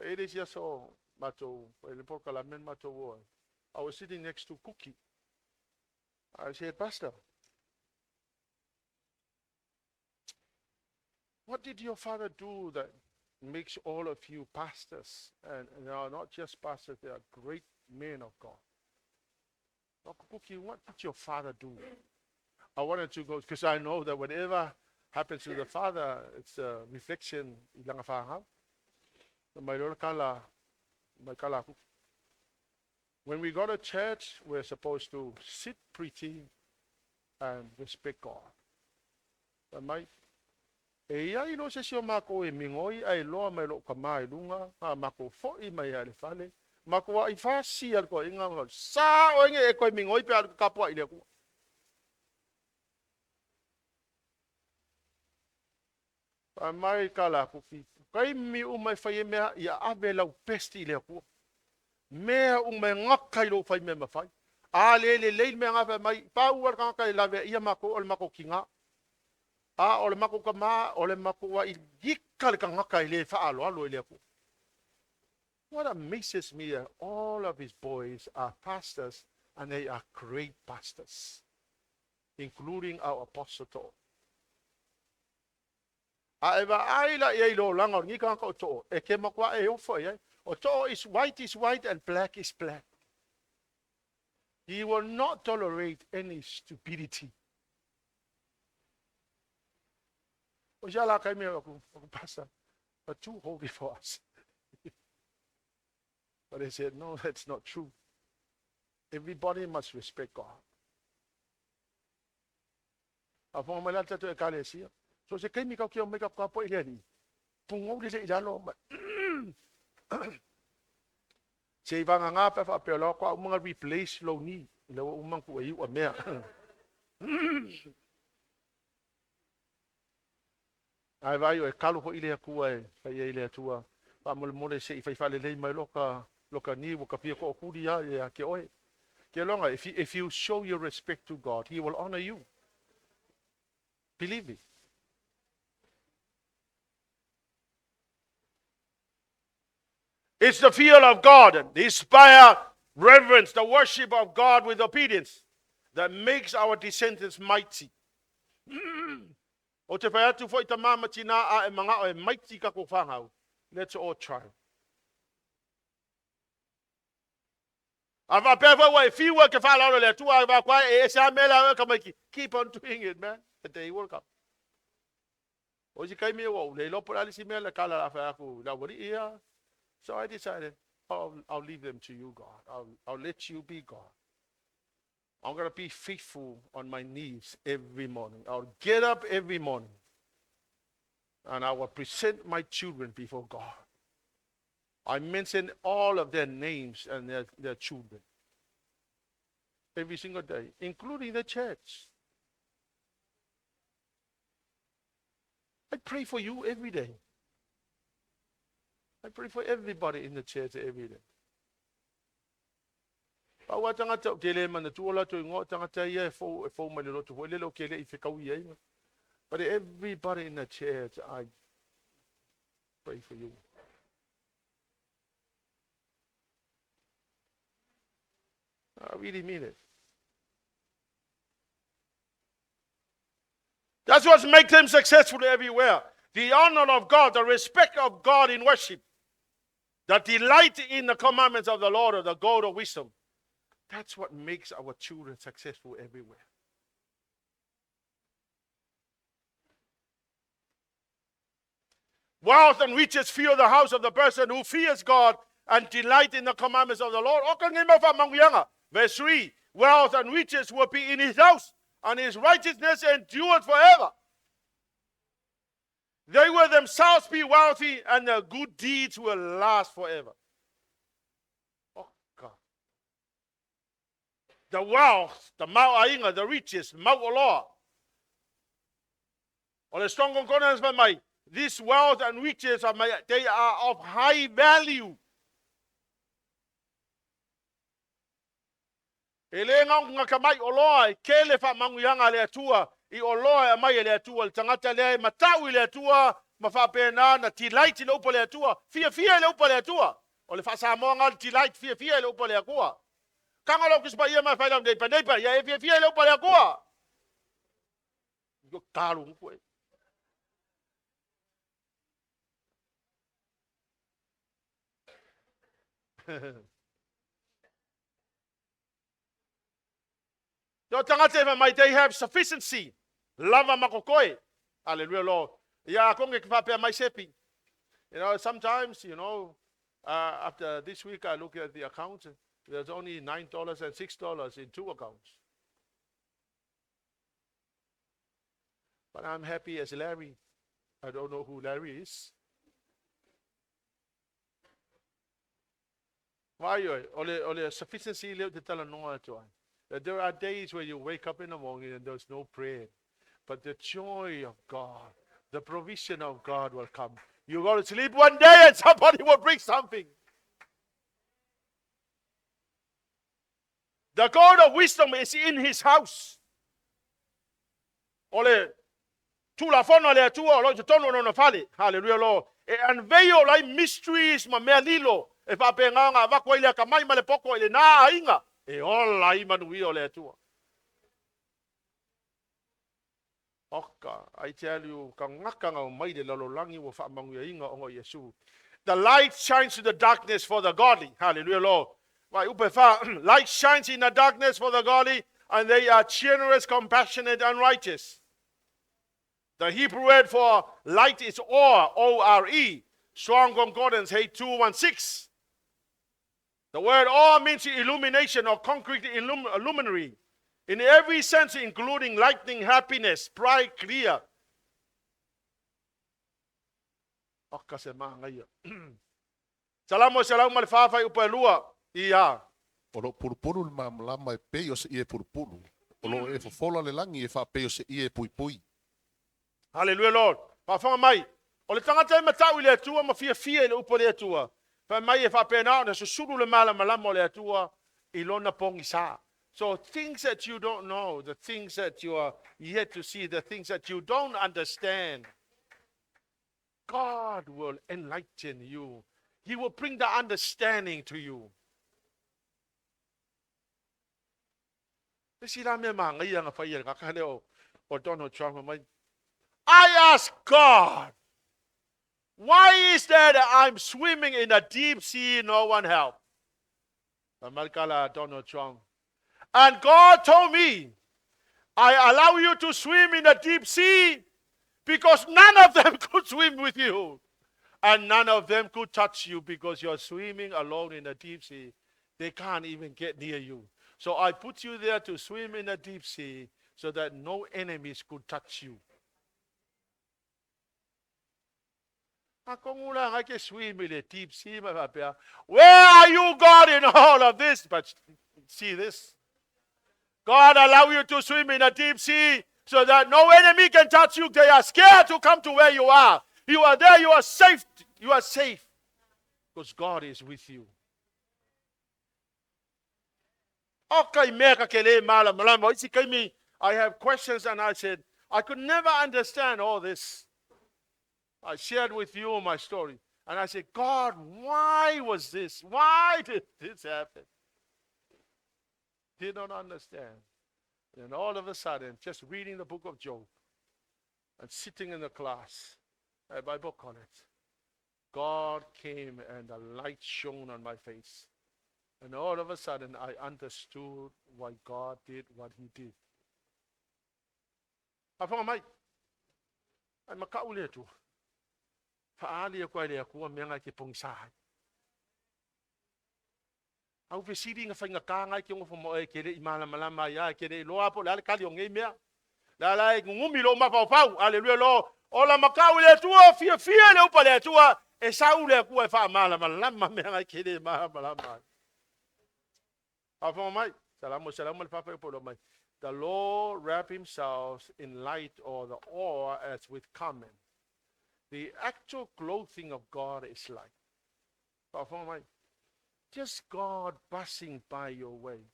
It is just so, Mato, I was sitting next to Cookie. I said, Pastor, what did your father do that makes all of you pastors? And not just pastors, they are great men of God. Cookie, what did your father do? I wanted to go, because I know that whatever happens to the father, it's a reflection. When we go to church, we're supposed to sit pretty and respect God. Right? Ia ino se sio mako e mingoi ai loa mai lo kamai lunga ha mako fo I mai ale fale mako wa I fa si al ko inga sa o nge e ko mingoi pe al kapo ile ku pa mai kala ku fi kai mi u mai fa me ia ave la pesti ile ku me u me ngakai lo fa me ma fa ale le me nga fa mai pa u ka kai la ve ia mako ol mako kinga ole mako kama ole mako wa igikal ka ngaka ile fa alo ile ku. What amazes me is all of his boys are pastors and they are great pastors, including our apostle. Eva aila ye lo lango ni ka ko to e ke makwa e ofo ye o to is white and black is black. He will not tolerate any stupidity. Pastor, are too holy for us. But they said, no, that's not true. Everybody must respect God. So se kai mi ka kia make up ka po ile ni. Pungo di se idalo. Se vanga nga pa fa pe lo kwa mga replace lo ni. Ile wo umang ku ayu amea. Ai vai o kalu ho ile ku ai, fa ile tua. Pa mo mo se fa fa le mai loka ni wo ka pia ko ku dia ya ke oi. Ke longa if you show your respect to God, he will honor you. Believe me. It's the fear of God, the inspired reverence, the worship of God with obedience that makes our descendants mighty. O te whai atu fo i ta mama tina a e mga o e mighty ka ko whangau. Let's all try. Ava pewa wa e fiwa ke whalaro le tua ava kwa e sa mela ka maiki. Keep on doing it, man. The day will come. O si kai me wo le lopo ali si mela kala la fa aku la wori ia. So I decided, I'll leave them to you, God. I'll let you be God. I'm going to be faithful on my knees every morning. I'll get up every morning. And I will present my children before God. I mention all of their names and their children. Every single day, including the church. I pray for you every day. I pray for everybody in the church every day. Pawa tangata tele man tu ola tu ngo tangata ia fo malilo tu le lo kele I fekau ia. But everybody in the church, I pray for you. I really mean it. That's what makes them successful everywhere. The honor of God, the respect of God in worship. The delight in the commandments of the Lord, or the God of wisdom. That's what makes our children successful everywhere. Wealth and riches fill the house of the person who fears God and delight in the commandments of the Lord. Verse 3, wealth and riches will be in his house, and his righteousness endured forever. They will themselves be wealthy, and their good deeds will last forever. Oh, God. The wealth, the mauainga, the riches, mauoloa. Or the strong concordance by my, this wealth and riches, they are of high value. Elenga nga kamai oloa, kele fa manguyanga le atua. I oloa mai le atua, tangata le matau le atua, mafapena na tilait le upo le atua, fia le upo le atua. O le fa Samoan al tilait fia le upo le akua. Kanga lo kispa ia mai faila de panepa, ya fia le upo le akua. Yo kalu ko. Yo tangata mai they have sufficiency. Lava makokoi. Hallelujah, Lord. Ya konge kifape mai sepi. You know, sometimes, after this week I look at the account, there's only $9 and $6 in two accounts. But I'm happy as Larry. I don't know who Larry is. Why ole sufficiency le te tala noa atuan. There are days where you wake up in the morning and there's no prayer. But the joy of God, the provision of God will come. You go to sleep one day and somebody will bring something. The God of wisdom is in his house. Ole, tu la fono le tu o lo tono no fale. Hallelujah, Lord. E unveil like mysteries ma melilo. E pa penganga va ko ile ka mai male poko ile na inga. E ola I manui o le tu. Oka, I tell you, kangakanga mai de lalolangi wo fa mangu inga o Yesu. The light shines to the darkness for the godly. Hallelujah, Lord. Why, upefa, light shines in the darkness for the godly, and they are generous, compassionate, and righteous. The Hebrew word for light is ore, O-R-E. Strong concordance, 8216. The word ore means illumination or concrete luminary. In every sense, including lightning, happiness, bright, clear. Salamo, salamo, malfafay upalua. Iya. Olo purupuru lama e pei o se ie purupuru. Olo e fofola le langi e wha pei o se ie pui pui. Hallelujah, Lord. Pafanga mai. O le tangata e matau i le atua, ma fia fia i le upo le atua. Pa mai e wha pena na susuru le mala malama o le atua i lona pongi sa. So things that you don't know, the things that you are yet to see, the things that you don't understand, God will enlighten you. He will bring the understanding to you. I ask God, why is that I'm swimming in a deep sea, no one help? Donald Trump. And God told me, I allow you to swim in a deep sea because none of them could swim with you. And none of them could touch you because you're swimming alone in a deep sea. They can't even get near you. So I put you there to swim in a deep sea so that no enemies could touch you. I can swim in a deep sea. Where are you, God, in all of this? But see this. God allow you to swim in a deep sea so that no enemy can touch you. They are scared to come to where you are. You are there, you are safe. You are safe because God is with you. I have questions and I said, I could never understand all this. I shared with you my story. And I said, God, why was this? Why did this happen? Did not understand. And all of a sudden, just reading the book of Job and sitting in the class at Bible college, God came and the light shone on my face. And all of a sudden, I understood why God did what he did. Apa mai? Ay makauli ito. Paali ako ay ako ang mga kipong sahay. Au fesiri nga fainga kanga ki ngo fomo e kere imala malama ya kere lo apo la kali o ngemia. La la ngumi lo ma pau. Hallelujah lo. Ola makauli ito fia fia le upa le ito e saule ku e fa mala malama me nga kere mala malama. Apa mai? Salamo salamo le papa po lo mai. The Lord wrapped himself in light or the ore as with common. The actual clothing of God is light. Just God passing by your way.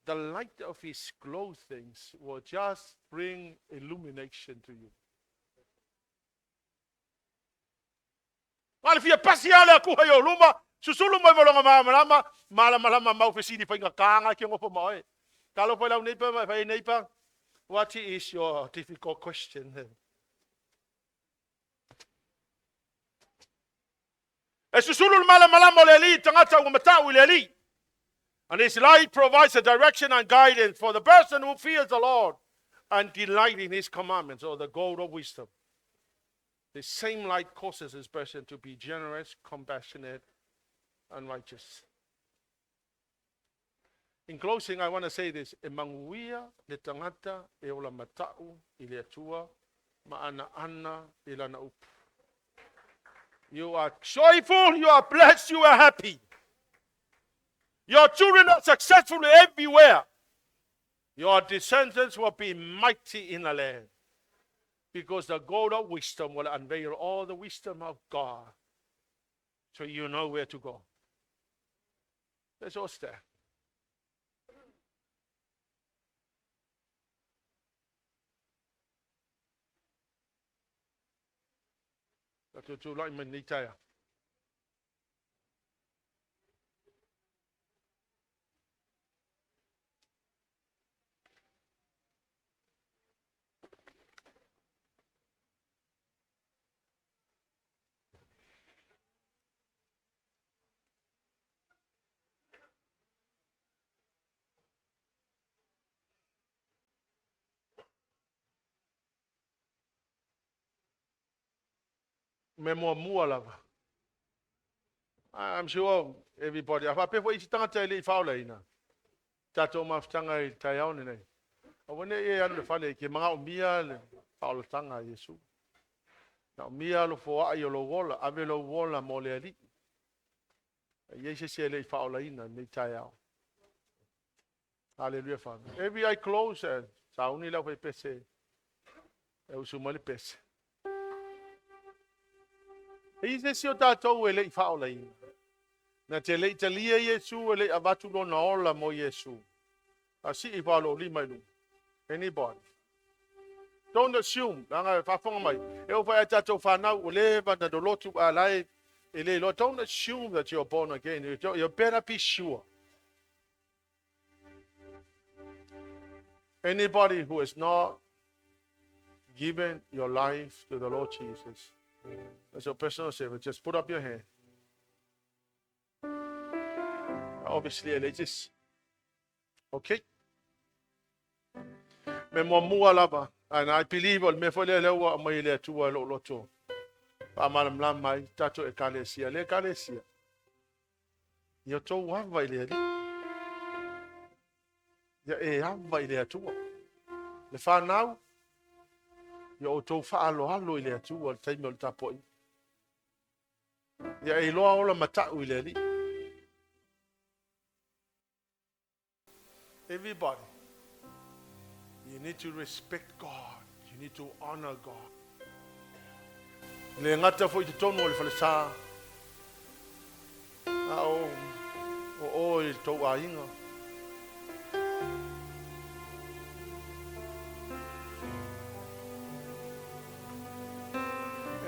The light of his clothing will just bring illumination to you. Well, if you pass here, susuluma malama maufesini pa ngakanga ki ngopo mo e. Kalo pa law neipa, what is your difficult question? Susulul malama leli tangata umata uleli. And his light provides a direction and guidance for the person who fears the Lord and delight in his commandments, or the gold of wisdom. The same light causes this person to be generous, compassionate, and righteous. In closing, I want to say this. Emanguia le tangata e ola matau i le atua maana ana i lana upu. You are joyful, you are blessed, you are happy. Your children are successful everywhere. Your descendants will be mighty in the land. Because the gold of wisdom will unveil all the wisdom of God. So you know where to go. Let's all stand. To like manitaya. me mua lava. I'm sure everybody. Apa pe fo I tangata le faula ina. Tato mafutanga I taiao nei. Awane e anu le fale ke mga umia le faula tanga Yesu. Na umia lo fo ai lo wola, ave lo wola mo le ali. Yesu se le faula ina nei taiao. Hallelujah, Father. Every eye closed, sa uni la fo pese. E usuma le pese. E se si o tatou e le faula ina. Na te le italia Yesu le avatu lo na ola mo Yesu. Asi I valo lima ilu. Anybody. Don't assume. Nanga whafonga mai. E o whai tatou whanau o le na do lotu alai. E le lo. Don't assume that you're born again. You better be sure. Anybody who has not given your life to the Lord Jesus as your personal Savior, just put up your hand. Obviously, religious. Okay? Me mua lava. And I believe me fo le lewa mai le tua lo loto. Pa malam mai tato e kalesia. Le kalesia. Yo to wava ile ali. Ya e hava ile tua. Le fa now. Yo to fa alo ile tua tai mo tapo. Ya e lo ola mata ile ali. Everybody, you need to respect God. You need to honor God. Le ngata fo I tono le falesa. O I to ainga.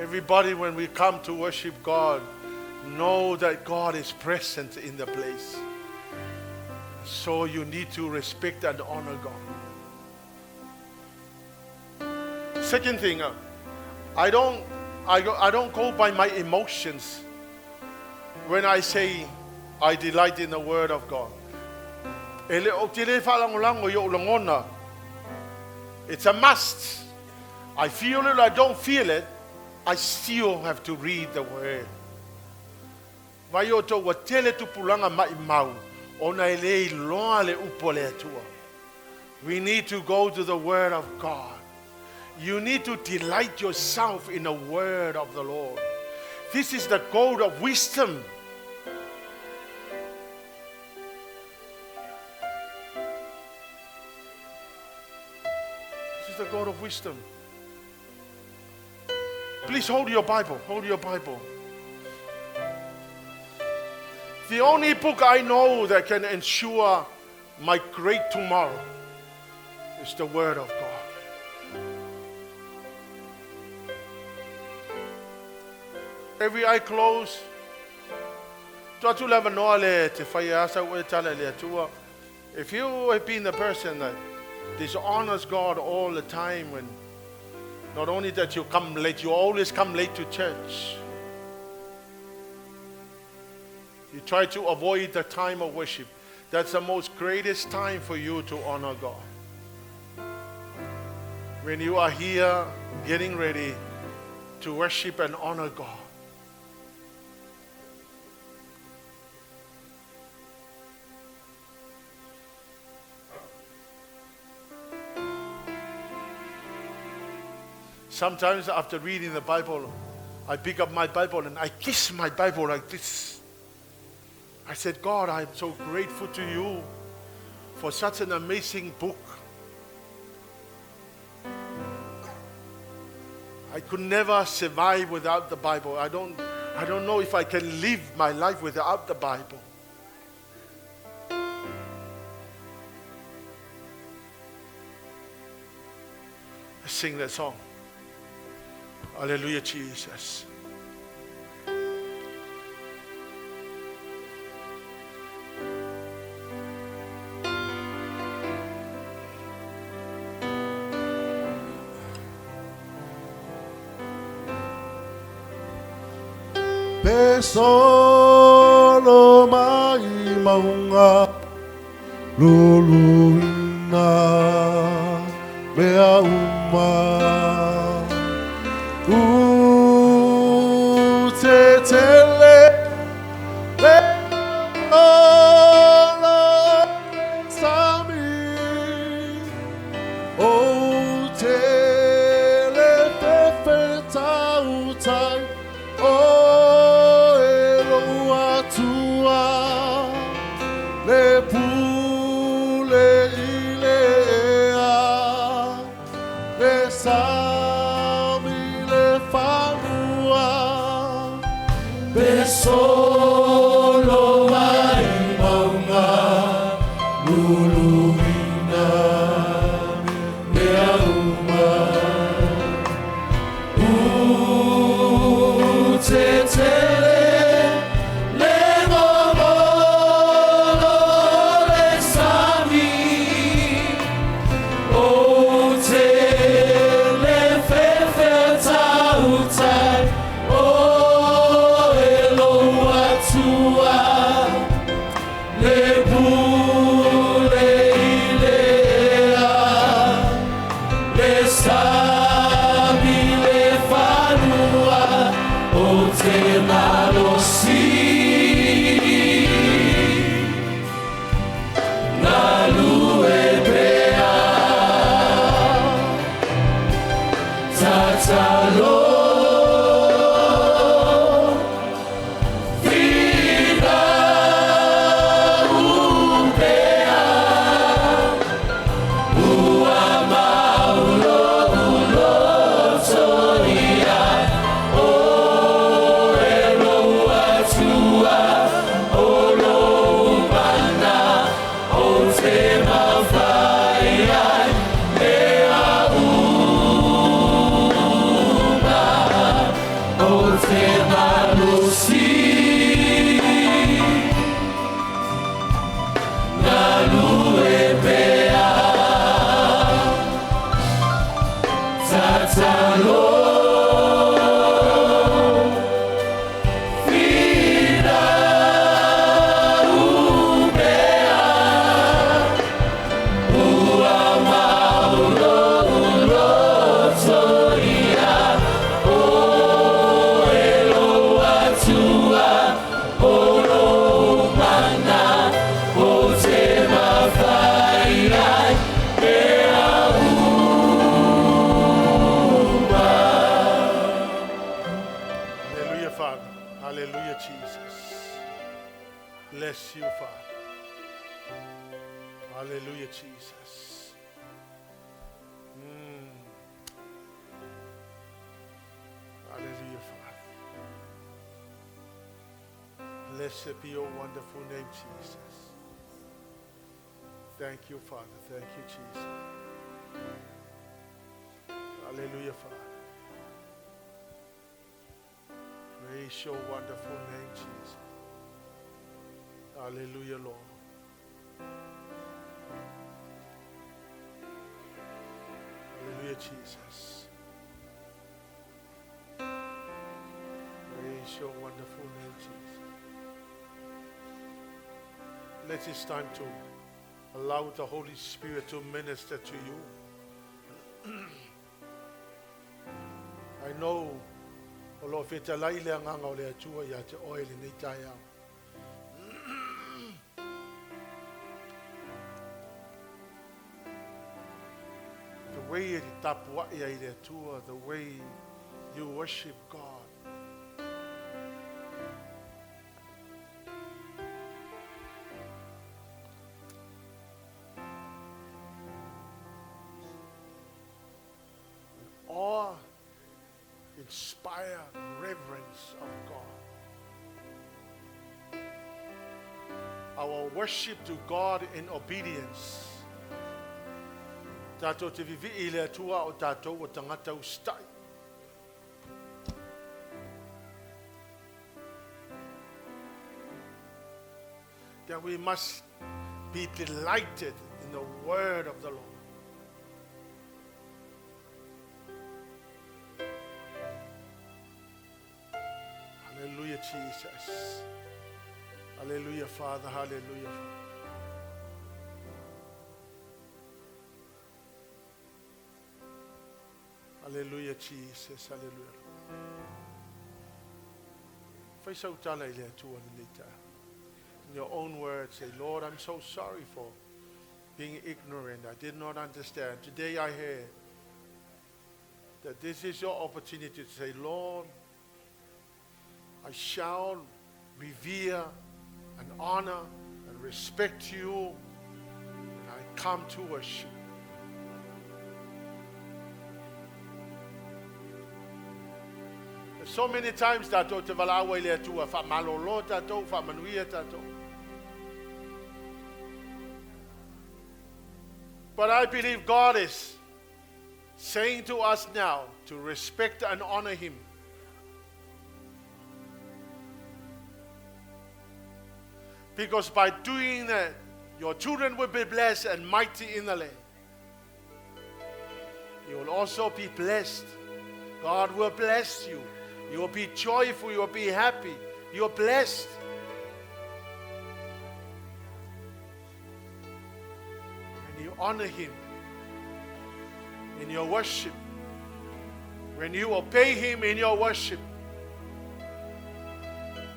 Everybody, when we come to worship God, know that God is present in the place. So you need to respect and honor God. Second thing, I don't go by my emotions when I say I delight in the Word of God. It's a must. I feel it, I don't feel it, I still have to read the Word. We need to go to the Word of God. You need to delight yourself in the Word of the Lord. This is the goal of wisdom. This is the goal of wisdom. Please hold your Bible. Hold your Bible. The only book I know that can ensure my great tomorrow is the Word of God. Every eye closed. If you have been the person that dishonors God all the time, when not only that you come late, you always come late to church. You try to avoid the time of worship. That's the most greatest time for you to honor God. When you are here getting ready to worship and honor God. Sometimes after reading the Bible, I pick up my Bible and I kiss my Bible like this. I said, God, I'm so grateful to you for such an amazing book. I could never survive without the Bible. I don't know if I can live my life without the Bible. Let's sing that song. Hallelujah, Jesus. Solo mai maunga luluina mea uma O te le fefe tau tai, o e loa tua, le pule i le ea, le sami le whanua, be solo mai maunga, luluina, mea uma, te tele, le momolo, le sami, o te le fefe tau tai, o e loa tua, le pule i le ea, le sami le whanua, o te malosi, na lue pea, tatalo, vida upea, ua maulo ulotoia, o eloa tua, o lo mana, o te mawhai ai, mea uma, o te malusi, na lue pea, tatalo, vida upea, ua maulo ulotoia, o eloa tua, o lo mana, o te mawhai ai, mea uma. Hallelujah, Father. Hallelujah, Jesus. Bless you, Father. Hallelujah, Jesus. Hallelujah, Father. Blessed be your wonderful name, Jesus. Thank you, Father. Thank you, Jesus. Hallelujah, Father. Praise your wonderful name, Jesus. Hallelujah, Lord. Hallelujah, Jesus. Praise your wonderful name, Jesus. Let this time to allow the Holy Spirit to minister to you. I know o lo feta lai le nganga o le atua ya te oil nei tai au. The way it tapua ia i le atua, the way you worship God. Awe-inspired reverence of God. Our worship to God in obedience. Tātou te vivi I le atua o tātou o tangata ustai. That we must be delighted in the word of the Lord. Hallelujah, Jesus. Hallelujah, Father. Hallelujah. Hallelujah, Jesus. Hallelujah. Faitau tala I le atua ni ta. In your own words, say, Lord, I'm so sorry for being ignorant. I did not understand. Today I hear that this is your opportunity to say, Lord, I shall revere and honor and respect you, and I come to worship. There's so many times that te valawa ile tua fa malolo tato fa manuia tato. But I believe God is saying to us now to respect and honor Him. Because by doing that, your children will be blessed and mighty in the land. You will also be blessed. God will bless you. You will be joyful. You will be happy. You are blessed. When you honor Him in your worship, when you obey Him in your worship,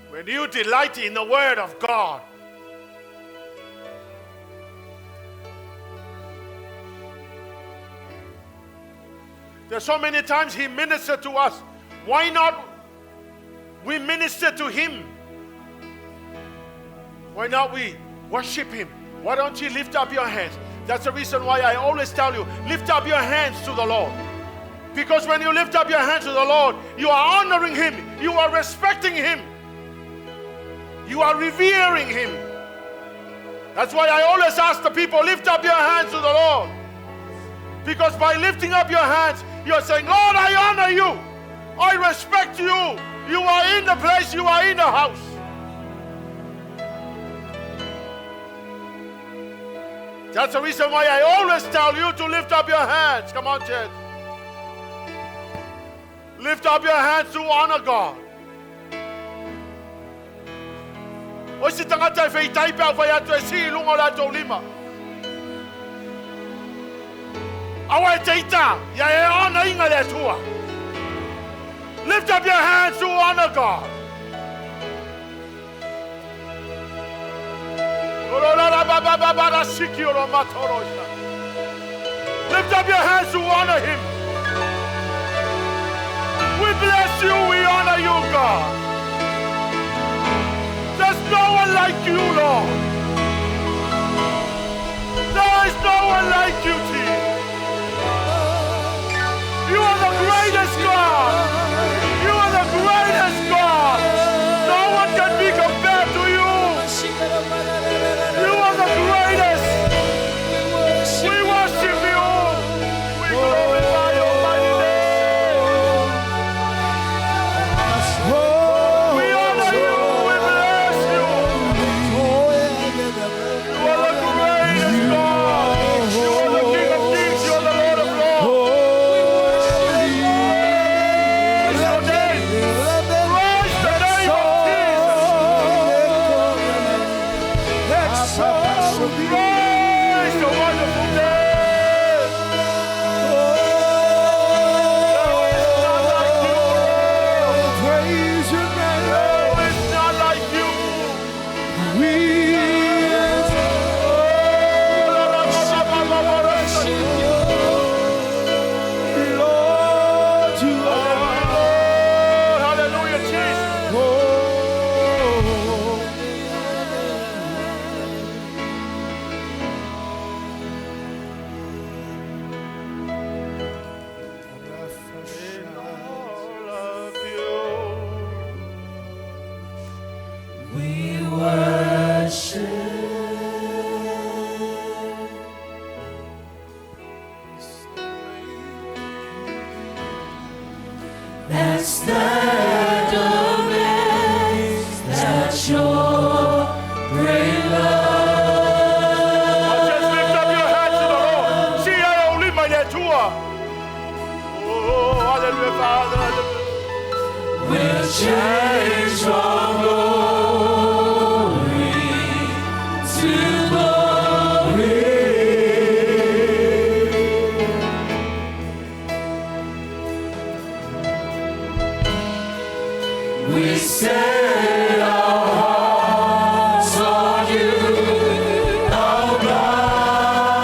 when you delight in the Word of God, there's so many times He ministered to us. Why not we minister to Him? Why not we worship Him? Why don't you lift up your hands? That's the reason why I always tell you, lift up your hands to the Lord. Because when you lift up your hands to the Lord, you are honoring Him. You are respecting Him. You are revering Him. That's why I always ask the people, lift up your hands to the Lord. Because by lifting up your hands, you're saying, Lord, I honor you. I respect you. You are in the place. You are in the house. That's the reason why I always tell you to lift up your hands. Come on, church. Lift up your hands to honor God. O si tangata Faitau pa vai atu si lungo la tau lima. Awa teita ya e ona inga le tua. Lift up your hands to honor God. Lift up your hands to honor Him. We bless you, we honor you, God. There's no one like you, Lord. There is no one like you, Jesus. You are the greatest God. You are the greatest God. No one can be compared to you. You are the greatest. We worship you. We glorify your mighty name. We honor you. We bless you. You are the greatest God. You are the King of Kings. You are the Lord of Lords. Praise your name. Praise the name of Jesus. Praise the wonderful name. Praise your name. There is none like you. We worship you, Lord. You are Hallelujah, Jesus. All of you. We worship. That's the domain. That's your great love. Just lift up your hands to the Lord. See, I only my tua. Oh, hallelujah, Father. Hallelujah. We'll change from glory to glory. We set our hearts on you, our God.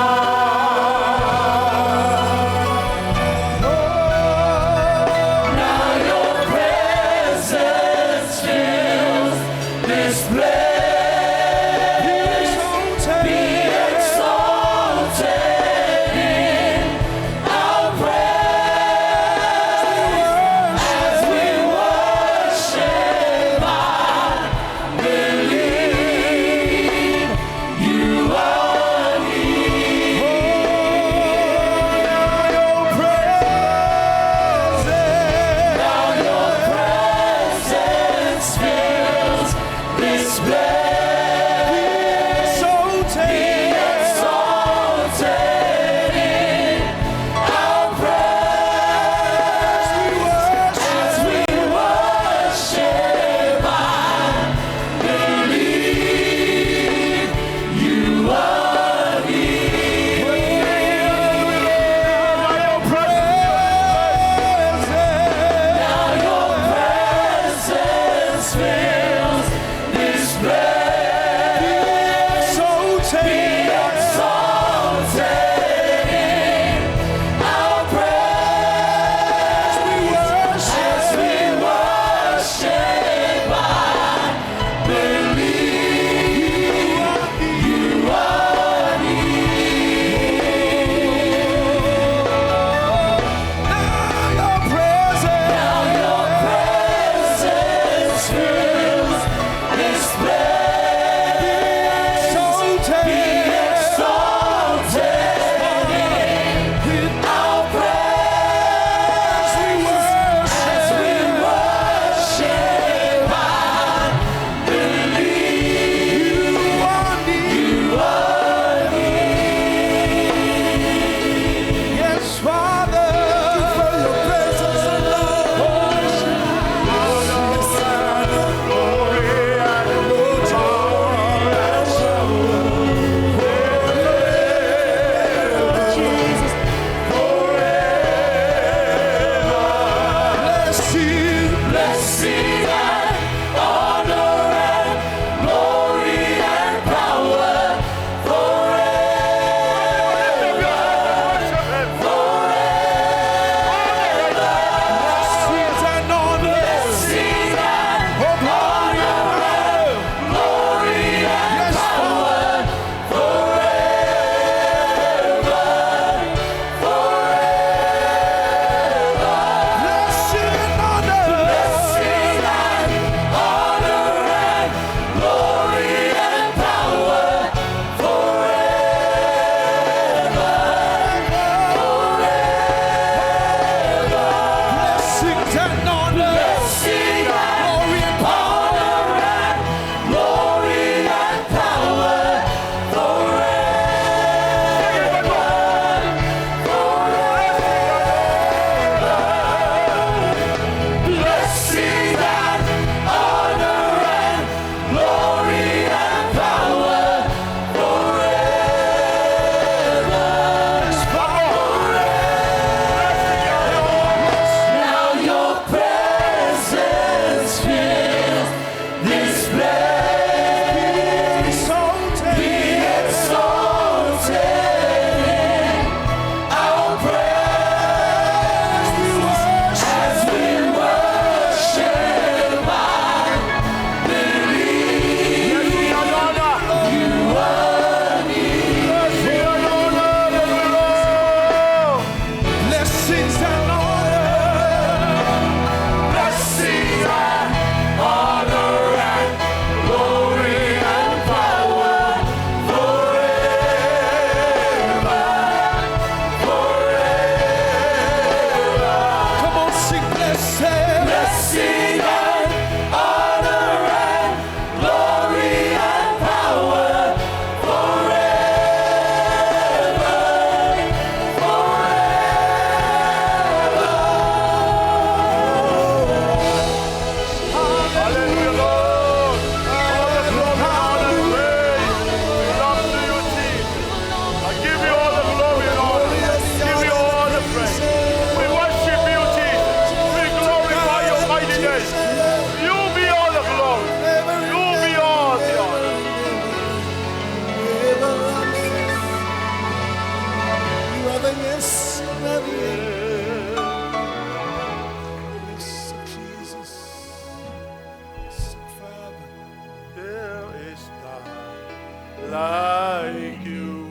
There is none like you.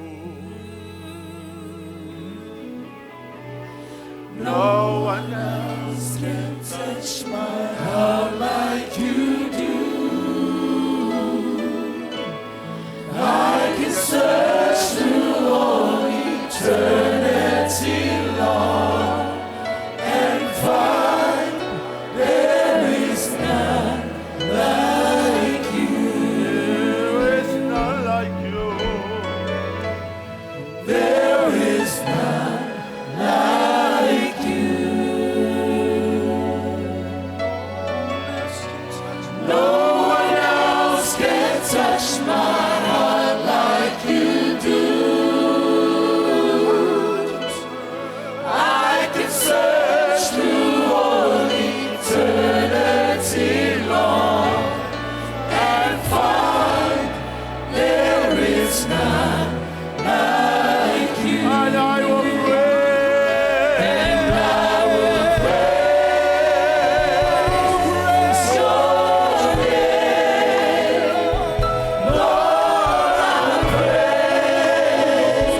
No one else can touch my heart like you do. I can search through all eternity long and find there is none like you. There is none like you. There is none like you. No one else can touch my heart like you do. I can search through all eternity long and find there is none like you. And I will pray. And I will praise your name. Lord, I praise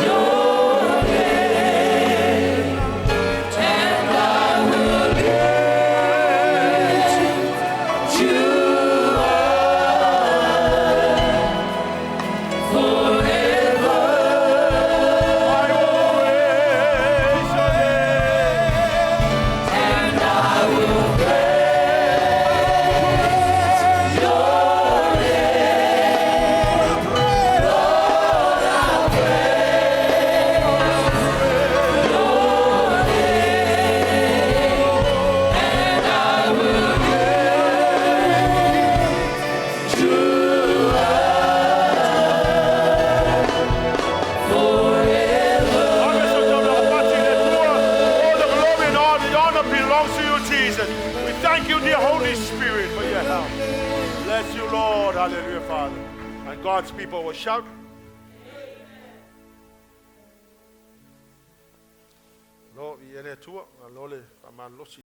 your name. And I will lift you up forever. I will praise your name. And I will praise your name. Lord, I praise your name. And I will lift you up forever. All the glory and all the honor belongs to you, Jesus. We thank you, dear Holy Spirit, for your help. Bless you, Lord. Hallelujah, Father. And God's people will shout. Lord, we are there too. Lord,